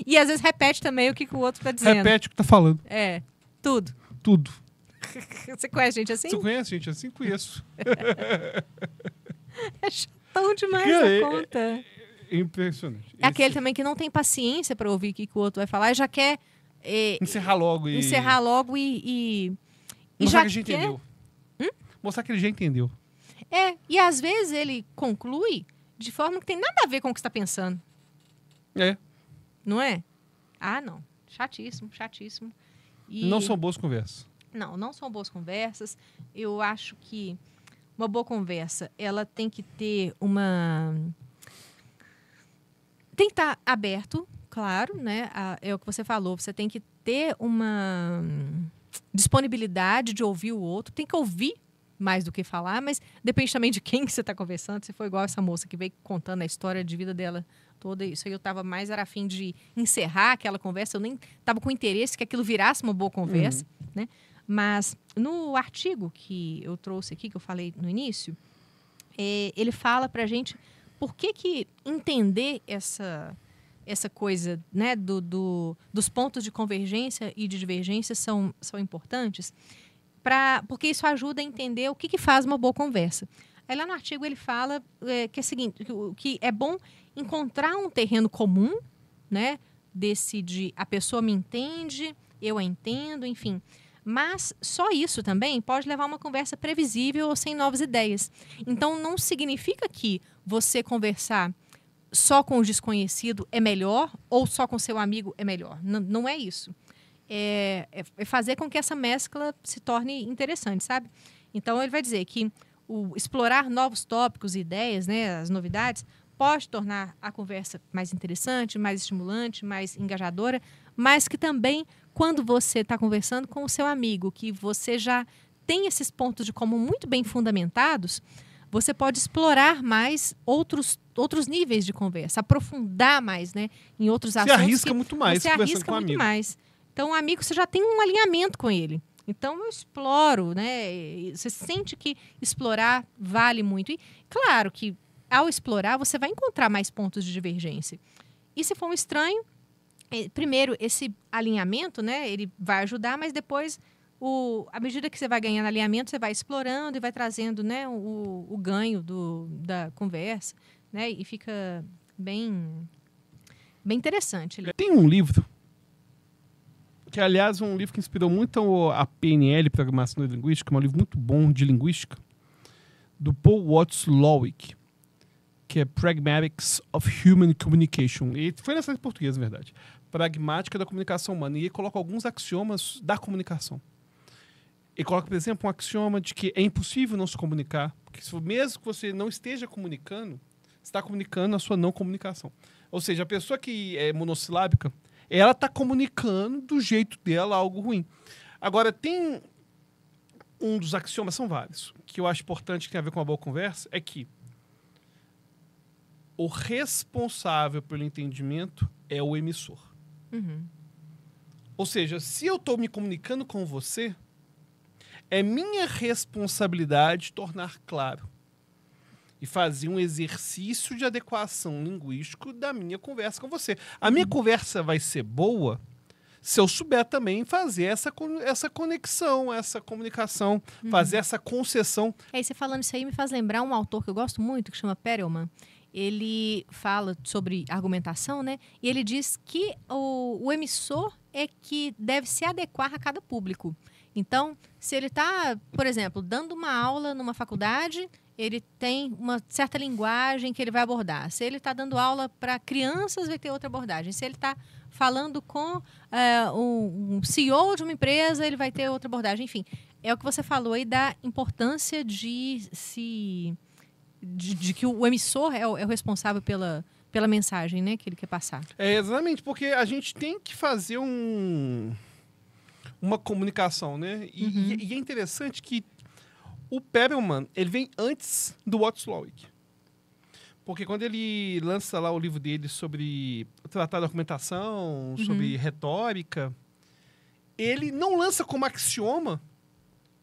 E às vezes repete também o que o outro está dizendo. Repete o que tá falando. Tudo. Tudo. Você conhece gente assim? Você conhece gente assim? Conheço. É chatão demais Cara, a conta. Impressionante. É aquele também que não tem paciência para ouvir o que o outro vai falar e já quer Encerrar logo e... encerrar logo e Mostrar já que ele já quer... entendeu. Mostrar que ele já entendeu. E às vezes ele conclui de forma que tem nada a ver com o que você está pensando. Não é? Ah, não. Chatíssimo, chatíssimo. E... Não são boas conversas. Não são boas conversas. Eu acho que uma boa conversa, ela tem que ter uma... Tem que estar aberto, claro, né? É o que você falou. Você tem que ter uma disponibilidade de ouvir o outro. Tem que ouvir mais do que falar, mas depende também de quem que você está conversando. Se for igual essa moça que veio contando a história de vida dela toda, isso aí eu estava mais era a fim de encerrar aquela conversa. Eu nem estava com interesse que aquilo virasse uma boa conversa, né? Mas no artigo que eu trouxe aqui, que eu falei no início, ele fala para a gente por que entender essa coisa, né, dos pontos de convergência e de divergência são importantes, porque isso ajuda a entender o que faz uma boa conversa. Aí lá no artigo ele fala que é o seguinte, que é bom encontrar um terreno comum, né, de a pessoa me entende, eu a entendo, enfim. Mas só isso também pode levar a uma conversa previsível ou sem novas ideias. Então, não significa que você conversar só com o desconhecido é melhor ou só com seu amigo é melhor. Não é isso. É fazer com que essa mescla se torne interessante, sabe? Então, ele vai dizer que explorar novos tópicos e ideias, né, as novidades, pode tornar a conversa mais interessante, mais estimulante, mais engajadora, mas que também, quando você está conversando com o seu amigo, que você já tem esses pontos de comum muito bem fundamentados, você pode explorar mais outros níveis de conversa, aprofundar mais, né, em outros assuntos. Você arrisca muito mais conversando com o amigo. Então, o amigo, você já tem um alinhamento com ele. Então, eu exploro, né? Você sente que explorar vale muito. E, claro, que ao explorar, você vai encontrar mais pontos de divergência. E se for um estranho, primeiro, esse alinhamento, né, ele vai ajudar, mas depois, à medida que você vai ganhando alinhamento, você vai explorando e vai trazendo, né, o ganho da conversa, né, e fica bem interessante. Tem um livro, que aliás é um livro que inspirou muito a PNL, Programação Neurolinguística, um livro muito bom de linguística, do Paul Watzlawick, que é Pragmatics of Human Communication. E foi lançado em português, na verdade. Pragmática da comunicação humana. E ele coloca alguns axiomas da comunicação. Ele coloca, por exemplo, um axioma de que é impossível não se comunicar, porque mesmo que você não esteja comunicando, você está comunicando a sua não comunicação. Ou seja, a pessoa que é monossilábica, ela está comunicando do jeito dela algo ruim. Agora, tem um dos axiomas, são vários, que eu acho importante, que tem a ver com uma boa conversa, é que o responsável pelo entendimento é o emissor. Uhum. Ou seja, se eu estou me comunicando com você, é minha responsabilidade tornar claro e fazer um exercício de adequação linguístico da minha conversa com você. A minha conversa vai ser boa se eu souber também fazer essa conexão, essa comunicação, fazer essa concessão. Você falando isso aí me faz lembrar um autor que eu gosto muito, que chama Perelman. Ele fala sobre argumentação, né? E ele diz que o emissor é que deve se adequar a cada público. Então, se ele está, por exemplo, dando uma aula numa faculdade, ele tem uma certa linguagem que ele vai abordar. Se ele está dando aula para crianças, vai ter outra abordagem. Se ele está falando com um CEO de uma empresa, ele vai ter outra abordagem. Enfim, é o que você falou aí da importância de que o emissor é o responsável pela mensagem, né, que ele quer passar. Exatamente, porque a gente tem que fazer uma comunicação, né? E é interessante que o Perelman, ele vem antes do Watzlawick. Porque quando ele lança lá o livro dele sobre tratar da argumentação, sobre retórica, ele não lança como axioma.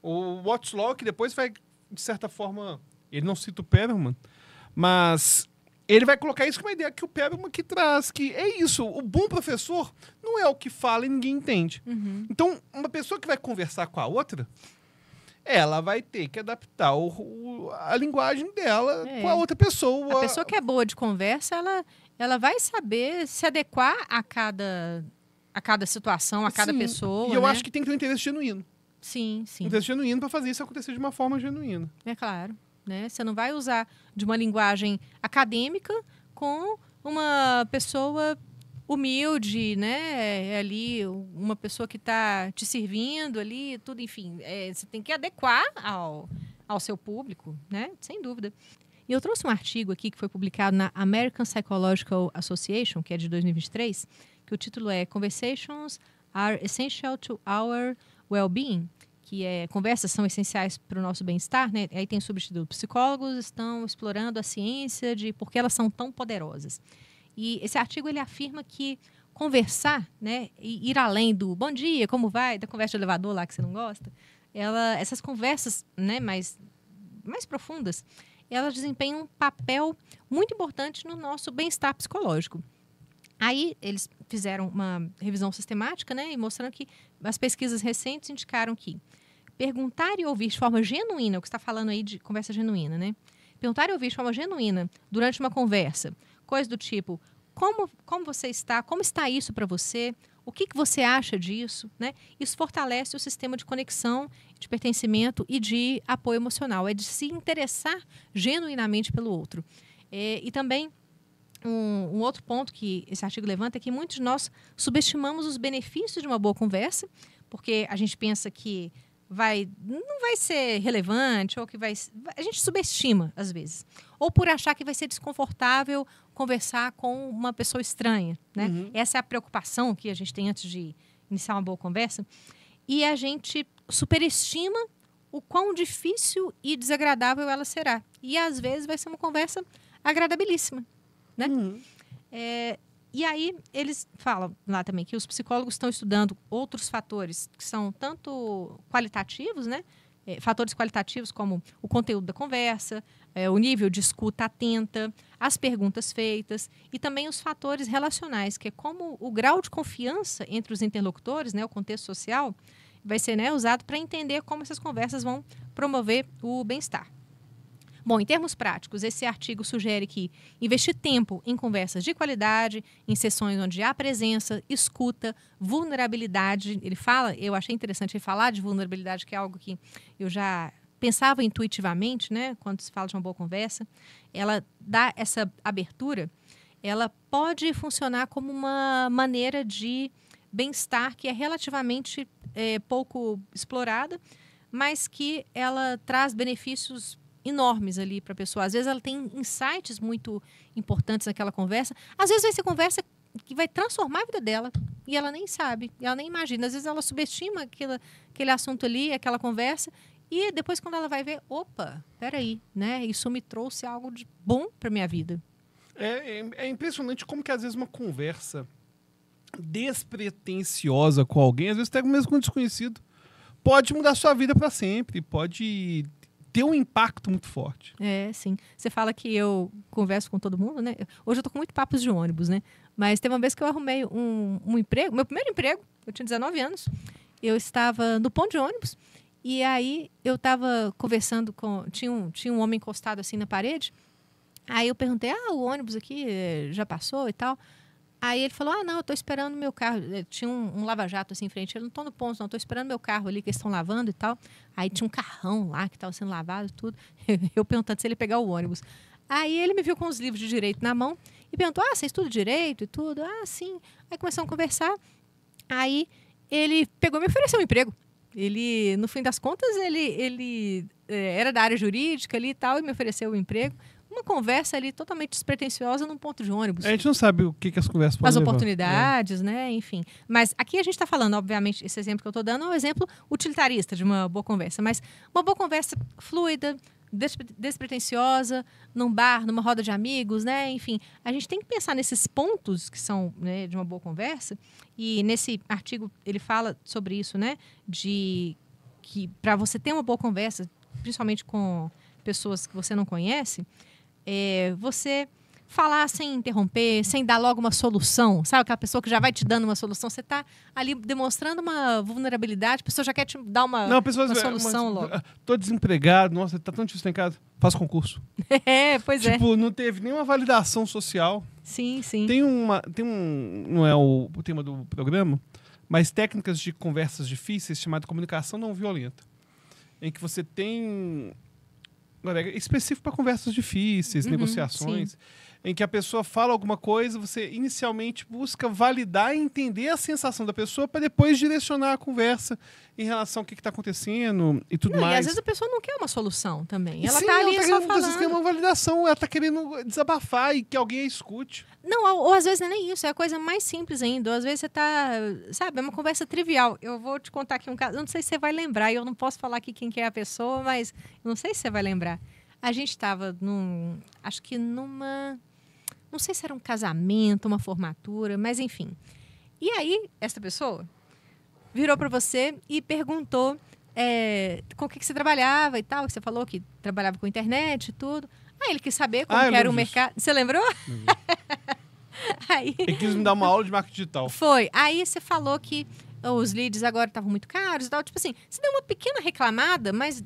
O Watzlawick depois vai, de certa forma, ele não cita o Perelman, mas ele vai colocar isso como uma ideia que o Perelman que traz, que é isso, o bom professor não é o que fala e ninguém entende. Então, uma pessoa que vai conversar com a outra, ela vai ter que adaptar a linguagem dela com a outra pessoa. A pessoa que é boa de conversa, ela vai saber se adequar a cada situação, a cada Sim, pessoa. E eu né? acho que tem que ter um interesse genuíno. Sim, sim. Um interesse genuíno para fazer isso acontecer de uma forma genuína. É claro. Né? Você não vai usar de uma linguagem acadêmica com uma pessoa humilde, né? Ali, uma pessoa que está te servindo ali, tudo, enfim. Você tem que adequar ao seu público, né? Sem dúvida. E eu trouxe um artigo aqui que foi publicado na American Psychological Association, que é de 2023, que o título é Conversations are Essential to Our Well-Being, que conversas são essenciais para o nosso bem-estar, né? Aí tem substituto. Psicólogos estão explorando a ciência de por que elas são tão poderosas. E esse artigo ele afirma que conversar, né, e ir além do bom dia, como vai, da conversa de elevador lá que você não gosta, essas conversas, né, mais profundas, elas desempenham um papel muito importante no nosso bem-estar psicológico. Aí eles fizeram uma revisão sistemática, né, e mostrando que as pesquisas recentes indicaram que perguntar e ouvir de forma genuína, o que você está falando aí de conversa genuína, né? Perguntar e ouvir de forma genuína durante uma conversa, coisa do tipo, como você está, como está isso para você, o que você acha disso, né? Isso fortalece o sistema de conexão, de pertencimento e de apoio emocional, é de se interessar genuinamente pelo outro. E também um outro ponto que esse artigo levanta é que muitos de nós subestimamos os benefícios de uma boa conversa, porque a gente pensa que não vai ser relevante, ou que a gente subestima, às vezes. Ou por achar que vai ser desconfortável conversar com uma pessoa estranha, né? Uhum. Essa é a preocupação que a gente tem antes de iniciar uma boa conversa. E a gente superestima o quão difícil e desagradável ela será. E, às vezes, vai ser uma conversa agradabilíssima, né? Uhum. E aí, eles falam lá também que os psicólogos estão estudando outros fatores que são tanto qualitativos, né? Fatores qualitativos como o conteúdo da conversa, o nível de escuta atenta, as perguntas feitas e também os fatores relacionais, que é como o grau de confiança entre os interlocutores, né? O contexto social, vai ser, né, usado para entender como essas conversas vão promover o bem-estar. Bom, em termos práticos, esse artigo sugere que investir tempo em conversas de qualidade, em sessões onde há presença, escuta, vulnerabilidade. Ele fala, eu achei interessante ele falar de vulnerabilidade, que é algo que eu já pensava intuitivamente, né, quando se fala de uma boa conversa. Ela dá essa abertura, ela pode funcionar como uma maneira de bem-estar que é relativamente pouco explorada, mas que ela traz benefícios enormes ali para a pessoa. Às vezes ela tem insights muito importantes naquela conversa. Às vezes vai ser conversa que vai transformar a vida dela e ela nem sabe, ela nem imagina. Às vezes ela subestima aquele assunto ali, aquela conversa, e depois quando ela vai ver, opa, peraí, né? Isso me trouxe algo de bom para minha vida. É impressionante como que às vezes uma conversa despretensiosa com alguém, às vezes até mesmo com um desconhecido, pode mudar a sua vida para sempre, pode ter um impacto muito forte. Sim. Você fala que eu converso com todo mundo, né? Hoje eu tô com muito papos de ônibus, né? Mas teve uma vez que eu arrumei um emprego, meu primeiro emprego, eu tinha 19 anos, eu estava no ponto de ônibus, e aí eu estava conversando tinha um homem encostado assim na parede, aí eu perguntei, o ônibus aqui já passou e tal? Aí ele falou, não, eu tô esperando meu carro. Tinha um lava-jato assim em frente. Eu não tô no ponto, não. Tô esperando meu carro ali, que eles estão lavando e tal. Aí tinha um carrão lá que estava sendo lavado e tudo. Eu perguntando se ele ia pegar o ônibus. Aí ele me viu com os livros de direito na mão e perguntou, você estuda direito e tudo? Sim. Aí começamos a conversar. Aí ele pegou e me ofereceu um emprego. Ele, no fim das contas, ele era da área jurídica ali e tal, e me ofereceu um emprego. Uma conversa ali totalmente despretensiosa num ponto de ônibus. A gente não sabe o que as conversas podem As levar. oportunidades, né? Enfim. Mas aqui a gente está falando, obviamente, esse exemplo que eu estou dando é um exemplo utilitarista de uma boa conversa. Mas uma boa conversa fluida, despretensiosa, num bar, numa roda de amigos, né? Enfim, a gente tem que pensar nesses pontos que são, né, de uma boa conversa. E nesse artigo ele fala sobre isso, né? De que para você ter uma boa conversa, principalmente com pessoas que você não conhece, você falar sem interromper, sem dar logo uma solução. Sabe aquela pessoa que já vai te dando uma solução? Você está ali demonstrando uma vulnerabilidade, a pessoa já quer te dar uma solução logo. Tô desempregado, nossa, tá tão difícil em casa. Faço concurso. Pois é. Tipo, não teve nenhuma validação social. Sim, sim. Não é o tema do programa, mas técnicas de conversas difíceis chamada comunicação não violenta. Em que você tem específico para conversas difíceis, negociações, sim. em que a pessoa fala alguma coisa, você inicialmente busca validar e entender a sensação da pessoa para depois direcionar a conversa em relação ao que está acontecendo e tudo mais. E às vezes a pessoa não quer uma solução também. Ela Sim, tá ali ela só às vezes quer falando. uma validação, ela está querendo desabafar e que alguém a escute. Não, ou às vezes não é nem isso, é a coisa mais simples ainda. Ou às vezes você tá, sabe, é uma conversa trivial. Eu vou te contar aqui um caso, eu não sei se você vai lembrar, e eu não posso falar aqui quem que é a pessoa, mas eu não sei se você vai lembrar. A gente estava não sei se era um casamento, uma formatura, mas enfim. E aí, essa pessoa virou para você e perguntou com o que você trabalhava e tal. Você falou que trabalhava com internet e tudo. Aí ele quis saber como que era o mercado. Você lembrou? Aí, ele quis me dar uma aula de marketing digital. Foi. Aí você falou que os leads agora estavam muito caros e tal. Tipo assim, você deu uma pequena reclamada, mas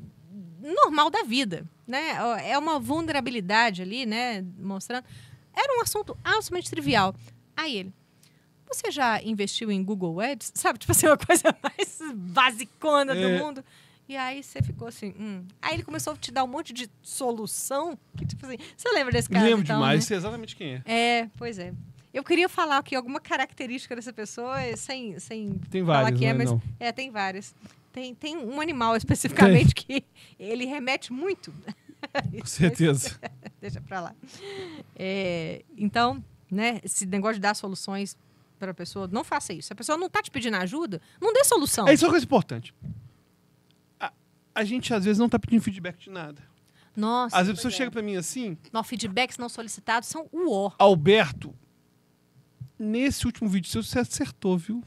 normal da vida, né? É uma vulnerabilidade ali, né? Mostrando. Era um assunto absolutamente trivial. Aí ele, você já investiu em Google Ads? Sabe, tipo assim, uma coisa mais basicona do mundo. E aí você ficou assim, Aí ele começou a te dar um monte de solução. Que, tipo assim, você lembra desse caso? Lembro então, demais, né? sei exatamente quem é. Pois é. Eu queria falar aqui alguma característica dessa pessoa, sem tem falar várias, que é, mas não. Tem várias. Tem um animal especificamente que ele remete muito. Com certeza. Deixa pra lá. Então, né, esse negócio de dar soluções para a pessoa, não faça isso. Se a pessoa não tá te pedindo ajuda, não dê solução. Isso é uma coisa importante. A gente, às vezes, não tá pedindo feedback de nada. Nossa. Às vezes a pessoa chega pra mim assim... Não, feedbacks não solicitados são o ó. Alberto, nesse último vídeo seu, você acertou, viu?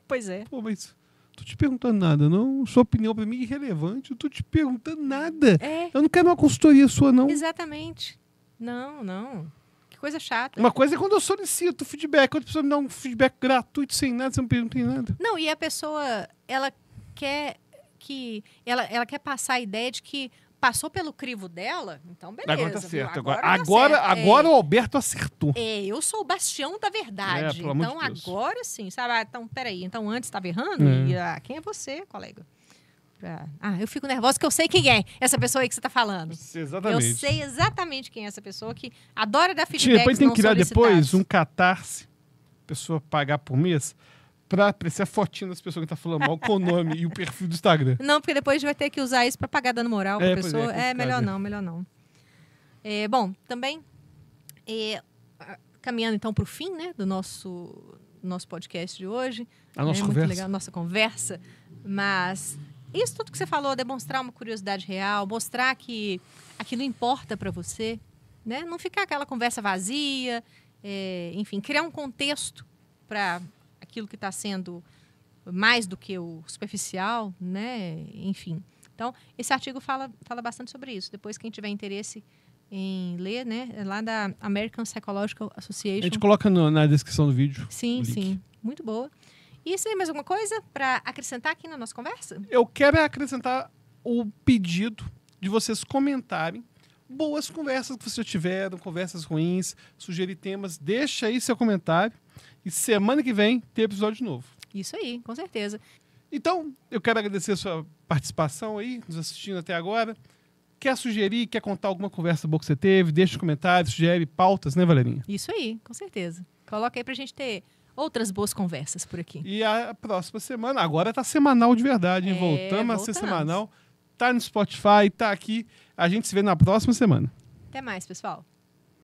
Pois é. Pô, mas... Tô te perguntando nada, não. Sua opinião pra mim é irrelevante. Eu tô te perguntando nada. Eu não quero uma consultoria sua, não. Exatamente. Não. Que coisa chata. Uma coisa é quando eu solicito feedback. Quando a pessoa me dá um feedback gratuito, sem nada, você não pergunta em nada. Não, e a pessoa, ela quer passar a ideia de que passou pelo crivo dela, então beleza. Agora tá certo. Agora Agora o Alberto acertou. Eu sou o bastião da verdade. Pelo amor de Então Deus. agora sim, sabe? Então, peraí. Então antes estava errando? E, quem é você, colega? Eu fico nervosa porque eu sei quem é essa pessoa aí que você está falando. Exatamente. Eu sei exatamente quem é essa pessoa que adora dar feedback. Depois tem que criar depois um catarse, pessoa pagar por mês, pra aparecer a fotinha das pessoas que tá falando mal com o nome e o perfil do Instagram. Não, porque depois a gente vai ter que usar isso para pagar dando moral pra pessoa. Melhor não. Bom, também, caminhando então para o fim, né, do nosso podcast de hoje. A nossa muito conversa. legal, a nossa conversa. Mas isso tudo que você falou, demonstrar uma curiosidade real, mostrar que aquilo importa para você, né? Não ficar aquela conversa vazia, enfim, criar um contexto para aquilo que está sendo mais do que o superficial, né? Enfim. Então, esse artigo fala bastante sobre isso. Depois, quem tiver interesse em ler, né? É lá da American Psychological Association. A gente coloca na descrição do vídeo. Sim. Muito boa. E você tem mais alguma coisa para acrescentar aqui na nossa conversa? Eu quero acrescentar o pedido de vocês comentarem boas conversas que vocês tiveram, conversas ruins, sugerir temas. Deixa aí seu comentário. E semana que vem tem episódio novo. Isso aí, com certeza. Então, eu quero agradecer a sua participação aí, nos assistindo até agora. Quer sugerir, quer contar alguma conversa boa que você teve? Deixa os comentários, sugere pautas, né, Valerinha? Isso aí, com certeza. Coloca aí pra gente ter outras boas conversas por aqui. E a próxima semana, agora tá semanal de verdade, hein? Voltamos a ser semanal. Tá no Spotify, tá aqui. A gente se vê na próxima semana. Até mais, pessoal.